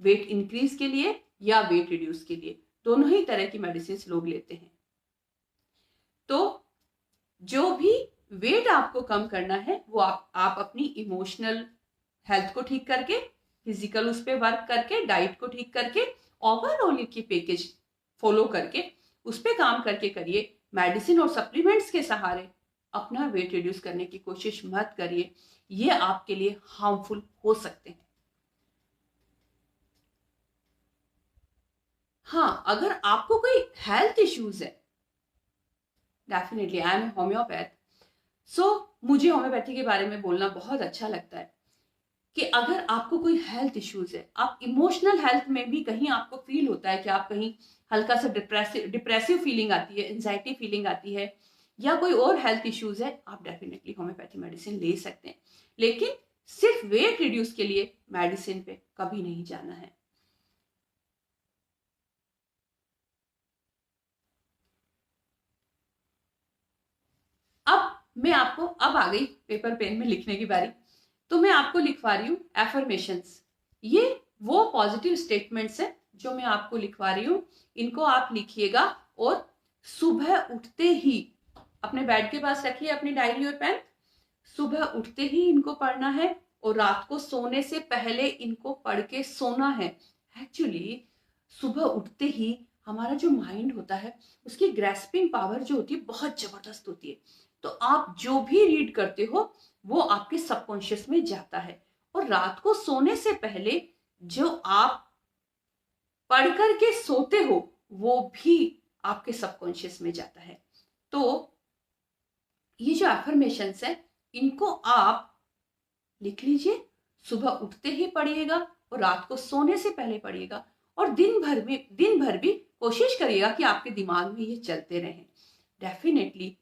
वेट इंक्रीज के लिए या वेट रिड्यूस के लिए, दोनों ही तरह की मेडिसिन लोग लेते हैं। तो जो भी वेट आपको कम करना है वो आप अपनी इमोशनल हेल्थ को ठीक करके, फिजिकल उस पर वर्क करके, डाइट को ठीक करके, ओवरऑल की पैकेज फॉलो करके उस पर काम करके करिए। मेडिसिन और सप्लीमेंट्स के सहारे अपना वेट रिड्यूस करने की कोशिश मत करिए, ये आपके लिए हार्मफुल हो सकते हैं। हाँ, अगर आपको कोई हेल्थ इश्यूज है, डेफिनेटली आई एम होम्योपैथ, सो मुझे होम्योपैथी के बारे में बोलना बहुत अच्छा लगता है कि अगर आपको कोई हेल्थ इश्यूज है, आप इमोशनल हेल्थ में भी कहीं आपको फील होता है कि आप कहीं हल्का सा डिप्रेसिव फीलिंग आती है, एंजाइटी फीलिंग आती है, या कोई और हेल्थ इश्यूज है, आप डेफिनेटली होम्योपैथी मेडिसिन ले सकते हैं। लेकिन सिर्फ वेट रिड्यूस के लिए मेडिसिन पे कभी नहीं जाना है। अब मैं आपको, अब आ गई पेपर पेन में लिखने की बारी, तो मैं आपको लिखवा रही हूँ एफर्मेशंस। ये वो पॉजिटिव स्टेटमेंट्स है जो मैं आपको लिखवा रही हूँ, इनको आप लिखिएगा और सुबह उठते ही अपने बेड के पास रखिए अपनी डायरी और पेन। सुबह उठते ही इनको पढ़ना है और रात को सोने से पहले इनको पढ़ के सोना है। एक्चुअली सुबह उठते ही हमारा जो माइंड होता है उसकी ग्रेस्पिंग पावर जो होती है बहुत जबरदस्त होती है, तो आप जो भी रीड करते हो वो आपके सबकॉन्शियस में जाता है, और रात को सोने से पहले जो आप पढ़ करके सोते हो वो भी आपके सबकॉन्शियस में जाता है। तो ये जो एफर्मेशंस है इनको आप लिख लीजिए, सुबह उठते ही पढ़िएगा और रात को सोने से पहले पढ़िएगा, और दिन भर भी कोशिश करिएगा कि आपके दिमाग में ये चलते रहें। डेफिनेटली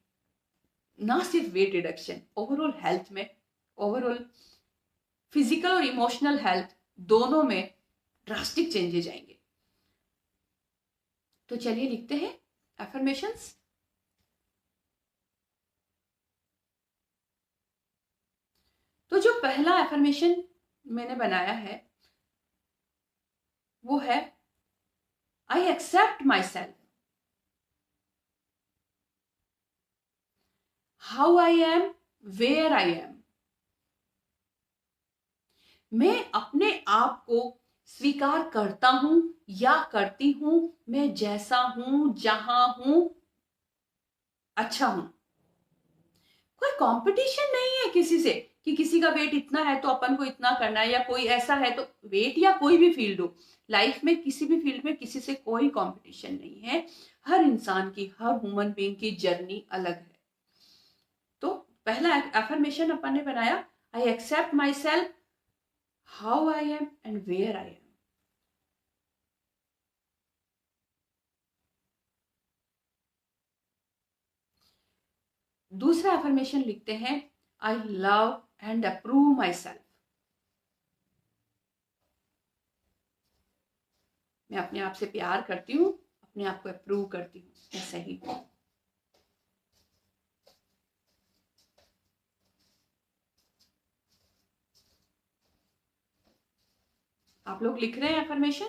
ना सिर्फ वेट रिडक्शन, ओवरऑल हेल्थ में, ओवरऑल फिजिकल और इमोशनल हेल्थ दोनों में ड्रास्टिक चेंजेस आएंगे। तो चलिए लिखते हैं एफर्मेशंस। तो जो पहला एफर्मेशन मैंने बनाया है वो है I accept myself, how I am, where I am. मैं अपने आप को स्वीकार करता हूं या करती हूं, मैं जैसा हूं, जहां हूं, अच्छा हूं। कोई कंपटीशन नहीं है किसी से कि किसी का वेट इतना है तो अपन को इतना करना है, या कोई ऐसा है तो वेट, या कोई भी फील्ड हो लाइफ में, किसी भी फील्ड में किसी से कोई कंपटीशन नहीं है। हर इंसान की, हर ह्यूमन बीइंग की जर्नी अलग है। तो पहला एफर्मेशन अपन ने बनाया, I accept myself, how I am and where I am. दूसरा एफर्मेशन लिखते हैं, I love and approve myself. मैं अपने आप से प्यार करती हूँ, अपने आप को अप्रूव करती हूँ, मैं सही हूँ। आप लोग लिख रहे हैं एफर्मेशन?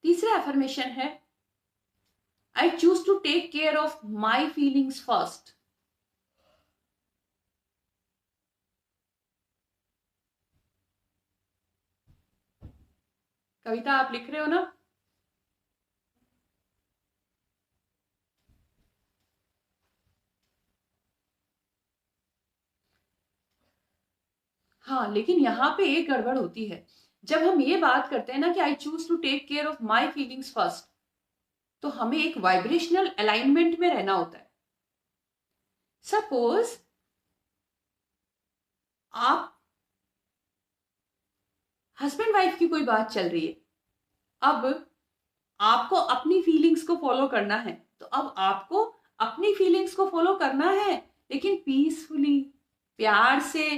तीसरा एफर्मेशन है, I choose to take care of my feelings first. Kavita आप लिख रहे हो ना? हाँ, लेकिन यहाँ पे एक गड़बड़ होती है। जब हम ये बात करते हैं ना कि I choose to take care of my feelings first, तो हमें एक वाइब्रेशनल अलाइनमेंट में रहना होता है। सपोज आप, हस्बैंड वाइफ की कोई बात चल रही है, अब आपको अपनी फीलिंग्स को फॉलो करना है, तो अब आपको अपनी फीलिंग्स को फॉलो करना है, लेकिन पीसफुली, प्यार से,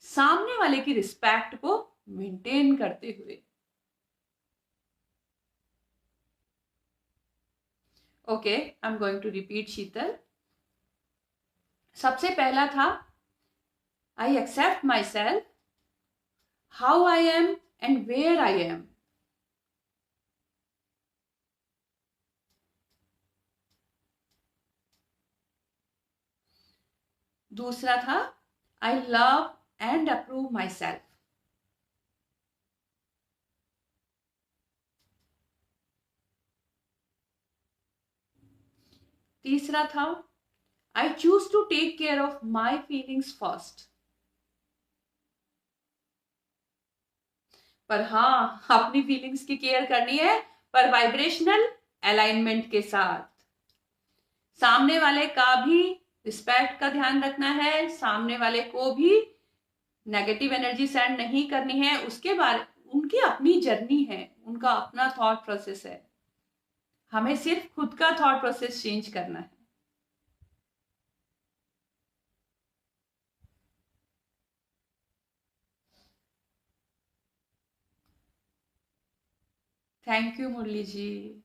सामने वाले की रिस्पेक्ट को मेंटेन करते हुए। Okay, I am going to repeat Sheetal. सबसे पहला था I accept myself, how I am and where I am. दूसरा था I love and approve myself. तीसरा था I choose to take care of my feelings first. पर हाँ, अपनी फीलिंग्स की केयर करनी है, पर वाइब्रेशनल अलाइनमेंट के साथ। सामने वाले का भी रिस्पेक्ट का ध्यान रखना है, सामने वाले को भी नेगेटिव एनर्जी सेंड नहीं करनी है। उसके बारे उनकी अपनी जर्नी है, उनका अपना थॉट प्रोसेस है, हमें सिर्फ खुद का थॉट प्रोसेस चेंज करना है। Thank you Murali ji.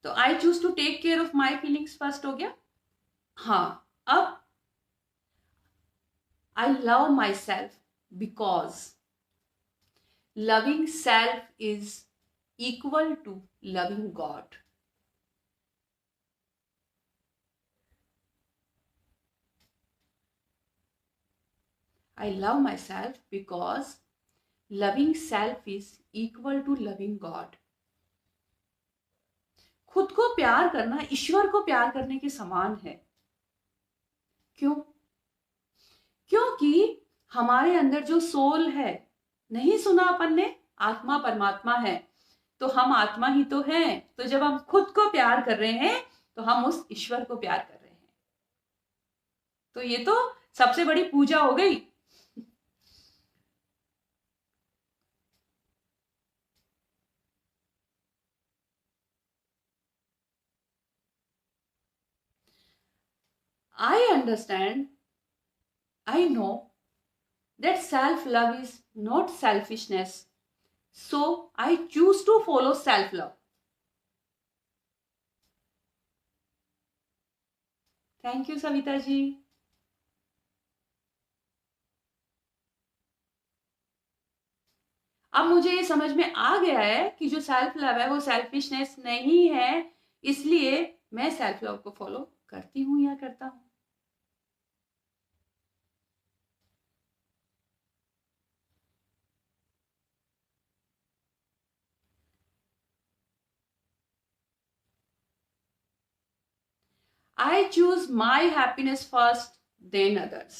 तो I choose to take care of my feelings first हो गया। हाँ, अब I love myself because loving self is equal to loving God. I love myself because loving self is equal to loving God. खुद को प्यार करना ईश्वर को प्यार करने के समान है। क्यों? क्योंकि हमारे अंदर जो सोल है, नहीं सुना अपन ने, आत्मा परमात्मा है, तो हम आत्मा ही तो हैं। तो जब हम खुद को प्यार कर रहे हैं तो हम उस ईश्वर को प्यार कर रहे हैं। तो ये तो सबसे बड़ी पूजा हो गई। I understand, I know that self-love is not selfishness. So I choose to follow self-love. Thank you, Savita ji. अब मुझे ये समझ में आ गया है कि जो सेल्फ लव है वो सेल्फिशनेस नहीं है, इसलिए मैं सेल्फ लव को फॉलो करती हूं या करता हूं। I choose my happiness first, then others.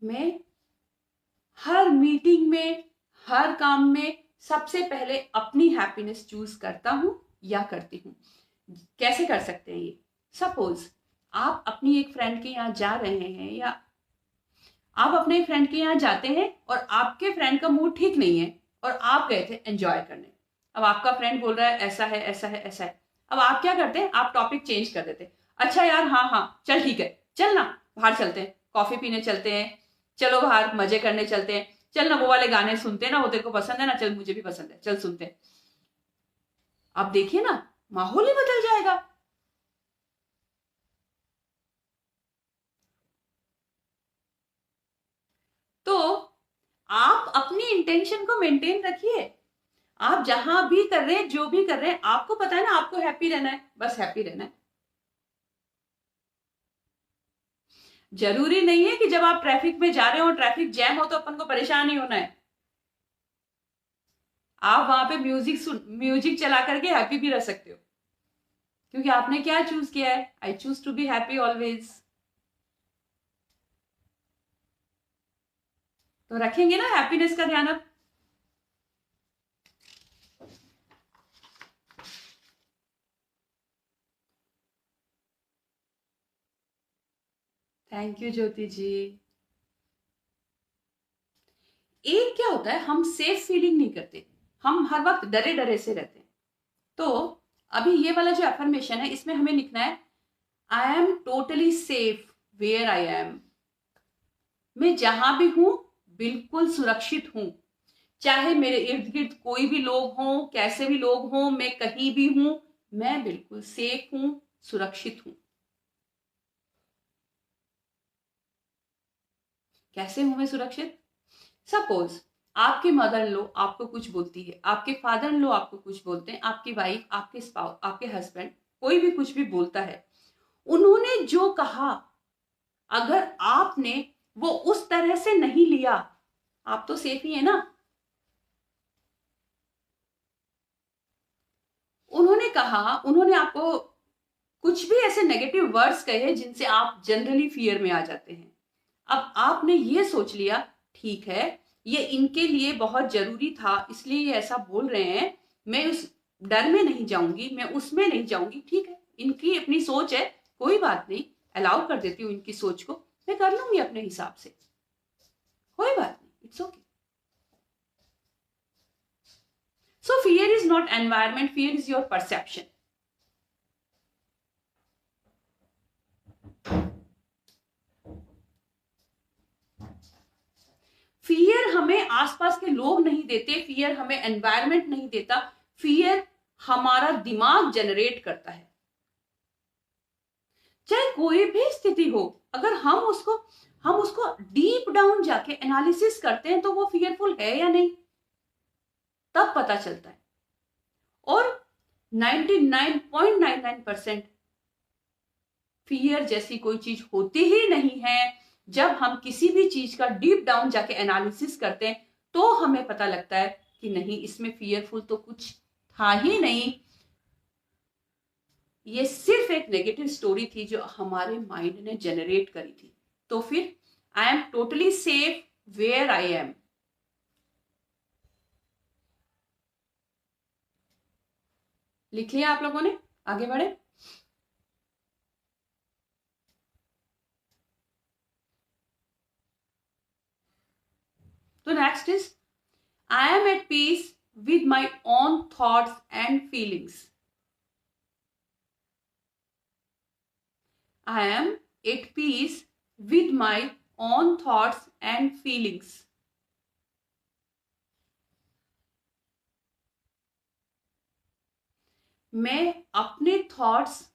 मैं हर मीटिंग में, हर काम में सबसे पहले अपनी हैप्पीनेस चूज करता हूं या करती हूं। कैसे कर सकते हैं ये? सपोज आप अपनी एक फ्रेंड के यहाँ जा रहे हैं, या आप अपने फ्रेंड के यहाँ जाते हैं और आपके फ्रेंड का मूड ठीक नहीं है और आप गए थे एंजॉय करने। अब आपका फ्रेंड बोल रहा है ऐसा है ऐसा है ऐसा है। अब आप क्या करते हैं? आप टॉपिक चेंज कर देते हैं। अच्छा यार, हाँ हाँ चल ठीक है, चल ना बाहर चलते हैं, कॉफी पीने चलते हैं, चलो बाहर मजे करने चलते हैं, चल ना वो वाले गाने सुनते हैं ना, वो तेरे को पसंद है ना, चल मुझे भी पसंद है, चल सुनते हैं। आप देखिए ना, माहौल ही बदल जाएगा। तो आप अपनी इंटेंशन को मेंटेन रखिए। आप जहां भी कर रहे हैं, जो भी कर रहे हैं, आपको पता है ना आपको हैप्पी रहना है, बस हैप्पी रहना है। जरूरी नहीं है कि जब आप ट्रैफिक में जा रहे हो, ट्रैफिक जैम हो, तो अपन को परेशान ही होना है। आप वहां पे म्यूजिक चला करके हैप्पी भी रह सकते हो, क्योंकि आपने क्या चूज किया है? I choose to be happy always. तो रखेंगे ना हैप्पीनेस का ध्यान अब। Thank you Jyoti ji. एक क्या होता है, हम सेफ फीलिंग नहीं करते, हम हर वक्त डरे डरे से रहते हैं। तो अभी ये वाला जो अफर्मेशन है, इसमें हमें लिखना है I am totally safe where I am. मैं जहां भी हूं बिल्कुल सुरक्षित हूं, चाहे मेरे इर्द गिर्द कोई भी लोग हों, कैसे भी लोग हों, मैं कहीं भी हूं, मैं बिल्कुल सेफ हूं, सुरक्षित हूं। कैसे हूं मैं सुरक्षित? सपोज आपकी मदर इन लॉ आपको कुछ बोलती है, आपके फादर इन लॉ आपको कुछ बोलते हैं, आपकी वाइफ, आपके स्पाउस, आपके हस्बैंड, कोई भी कुछ भी बोलता है, उन्होंने जो कहा अगर आपने वो उस तरह से नहीं लिया, आप तो सेफ ही है ना। उन्होंने कहा, उन्होंने आपको कुछ भी ऐसे नेगेटिव वर्ड्स कहे जिनसे आप जनरली फियर में आ जाते हैं। अब आपने ये सोच लिया, ठीक है, ये इनके लिए बहुत जरूरी था इसलिए ये ऐसा बोल रहे हैं, मैं उस डर में नहीं जाऊंगी, मैं उसमें नहीं जाऊंगी, ठीक है, इनकी अपनी सोच है, कोई बात नहीं, अलाउ कर देती हूँ इनकी सोच को, मैं कर लूंगी अपने हिसाब से, कोई बात नहीं, it's okay. So fear is not environment, fear is your perception. Fear हमें आसपास के लोग नहीं देते, फियर हमें एनवायरमेंट नहीं देता, फियर हमारा दिमाग जनरेट करता है। चाहे कोई भी स्थिति हो, अगर हम उसको डीप डाउन जाके एनालिसिस करते हैं तो वो फियरफुल है या नहीं, तब पता चलता है। और 99.99% फियर जैसी कोई चीज होती ही नहीं है। जब हम किसी भी चीज का डीप डाउन जाके एनालिसिस करते हैं तो हमें पता लगता है कि नहीं, इसमें फियरफुल तो कुछ था ही नहीं, ये सिर्फ एक नेगेटिव स्टोरी थी जो हमारे माइंड ने जनरेट करी थी। तो फिर I am totally safe where I am. लिख लिया आप लोगों ने? आगे बढ़े। तो next is I am at peace with my own thoughts and feelings. I am at peace with my own thoughts and feelings. मैं अपने थॉट्स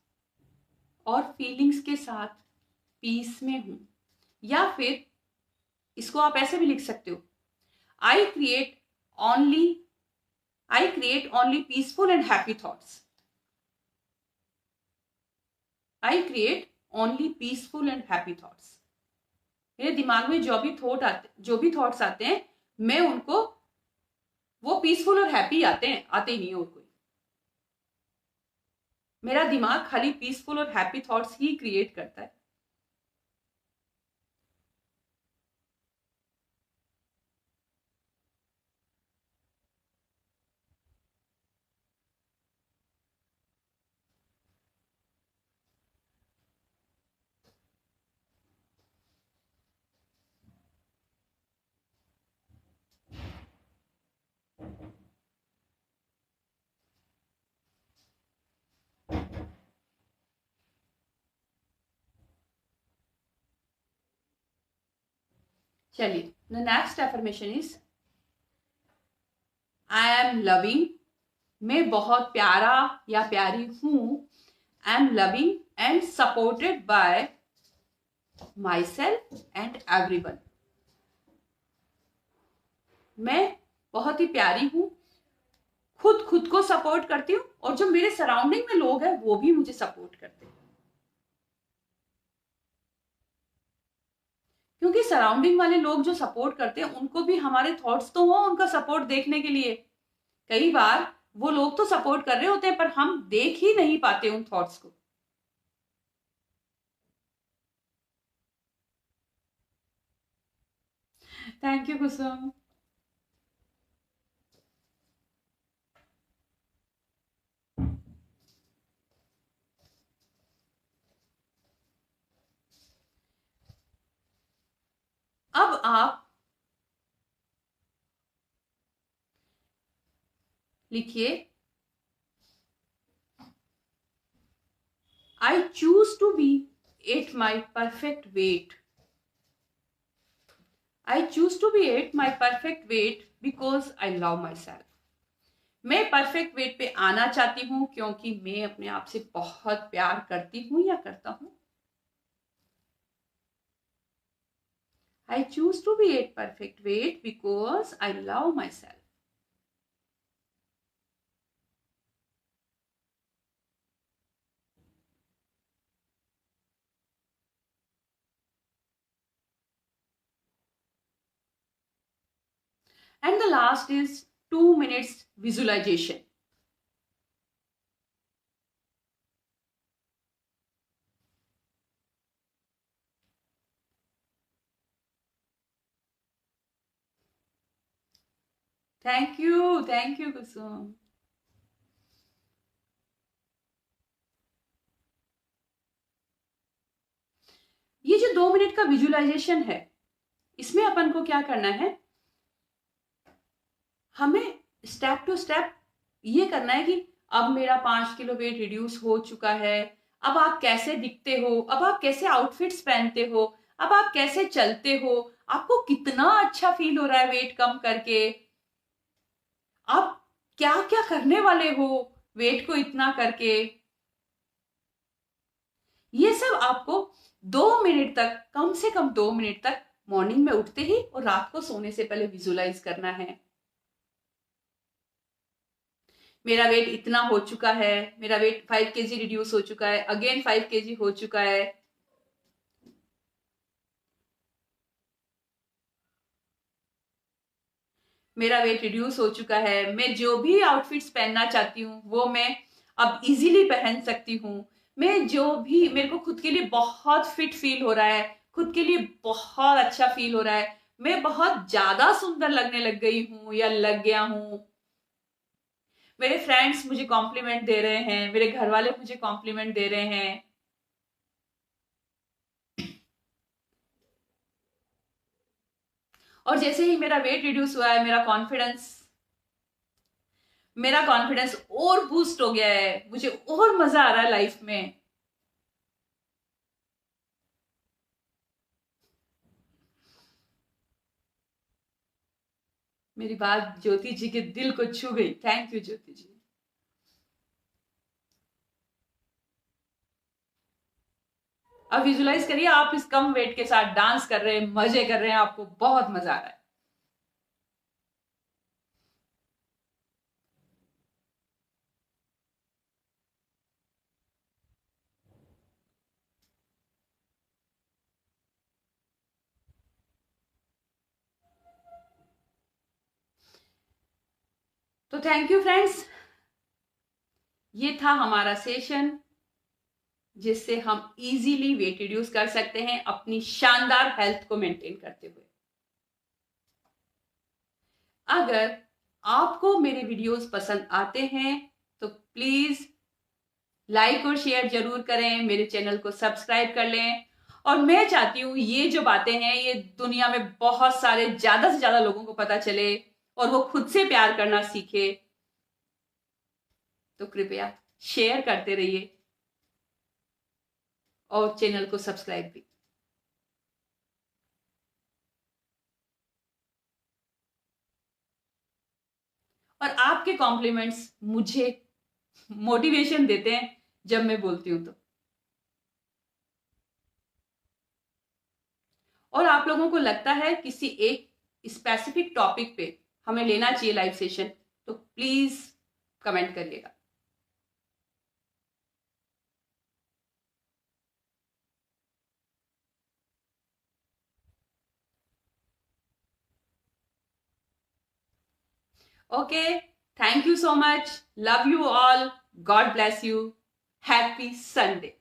और फीलिंग्स के साथ पीस में हूं। या फिर इसको आप ऐसे भी लिख सकते हो, I create only I create only peaceful and happy thoughts. I create only peaceful and happy thoughts. मेरे दिमाग में जो भी थॉट्स आते हैं, मैं उनको, वो पीसफुल और हैप्पी आते हैं, आते ही नहीं और कोई। मेरा दिमाग खाली पीसफुल और हैप्पी थॉट्स ही क्रिएट करता है। चलिए, the next affirmation is I am loving. मैं बहुत प्यारा या प्यारी हूं। I am loving and supported by my self and everyone. मैं बहुत ही प्यारी हूं, खुद को सपोर्ट करती हूँ, और जो मेरे सराउंडिंग में लोग हैं वो भी मुझे सपोर्ट करते हैं। क्योंकि सराउंडिंग वाले लोग जो सपोर्ट करते हैं उनको भी हमारे थॉट्स तो हो उनका सपोर्ट देखने के लिए। कई बार वो लोग तो सपोर्ट कर रहे होते हैं पर हम देख ही नहीं पाते उन थॉट्स को। Thank you Kusum. अब आप लिखिए, I choose to be at my perfect weight. I choose to be at my perfect weight because I love myself. मैं परफेक्ट वेट पे आना चाहती हूँ क्योंकि मैं अपने आप से बहुत प्यार करती हूँ या करता हूँ। I choose to be at perfect weight because I love myself. And the last is 2 minutes visualization. Thank you, Kusum. ये जो 2 मिनट का विजुअलाइजेशन है, इसमें अपन को क्या करना है, हमें स्टेप टू स्टेप ये करना है कि अब मेरा 5 किलो वेट रिड्यूस हो चुका है। अब आप कैसे दिखते हो, अब आप कैसे आउटफिट्स पहनते हो, अब आप कैसे चलते हो, आपको कितना अच्छा फील हो रहा है वेट कम करके, आप क्या क्या करने वाले हो वेट को इतना करके। ये सब आपको 2 मिनट तक, कम से कम 2 मिनट तक, मॉर्निंग में उठते ही और रात को सोने से पहले विजुलाइज करना है। मेरा वेट इतना हो चुका है, मेरा वेट 5 kg रिड्यूस हो चुका है, अगेन 5 kg हो चुका है। मेरा वेट रिड्यूस हो चुका है, मैं जो भी आउटफिट्स पहनना चाहती हूँ वो मैं अब इजीली पहन सकती हूँ। मैं जो भी, मेरे को खुद के लिए बहुत फिट फील हो रहा है, खुद के लिए बहुत अच्छा फील हो रहा है, मैं बहुत ज्यादा सुंदर लगने लग गई हूँ या लग गया हूँ। मेरे फ्रेंड्स मुझे कॉम्प्लीमेंट दे रहे हैं, मेरे घर वाले मुझे कॉम्प्लीमेंट दे रहे हैं। और जैसे ही मेरा वेट रिड्यूस हुआ है, मेरा कॉन्फिडेंस और बूस्ट हो गया है, मुझे और मजा आ रहा है लाइफ में। मेरी बात ज्योति जी के दिल को छू गई। थैंक यू ज्योति जी। अब विजुलाइज करिए आप इस कम वेट के साथ डांस कर रहे हैं, मजे कर रहे हैं, आपको बहुत मजा आ रहा है। तो थैंक यू फ्रेंड्स, ये था हमारा सेशन जिससे हम इजीली वेट रिड्यूस कर सकते हैं अपनी शानदार हेल्थ को मेंटेन करते हुए। अगर आपको मेरे वीडियोस पसंद आते हैं तो प्लीज लाइक और शेयर जरूर करें, मेरे चैनल को सब्सक्राइब कर लें। और मैं चाहती हूँ ये जो बातें हैं ये दुनिया में बहुत सारे, ज्यादा से ज्यादा लोगों को पता चले और वो खुद से प्यार करना सीखे। तो कृपया शेयर करते रहिए और चैनल को सब्सक्राइब भी। और आपके कॉम्प्लीमेंट्स मुझे मोटिवेशन देते हैं जब मैं बोलती हूं तो। और आप लोगों को लगता है किसी एक स्पेसिफिक टॉपिक पे हमें लेना चाहिए लाइव सेशन, तो प्लीज कमेंट करिएगा। Okay, thank you so much. Love you all. God bless you. Happy Sunday.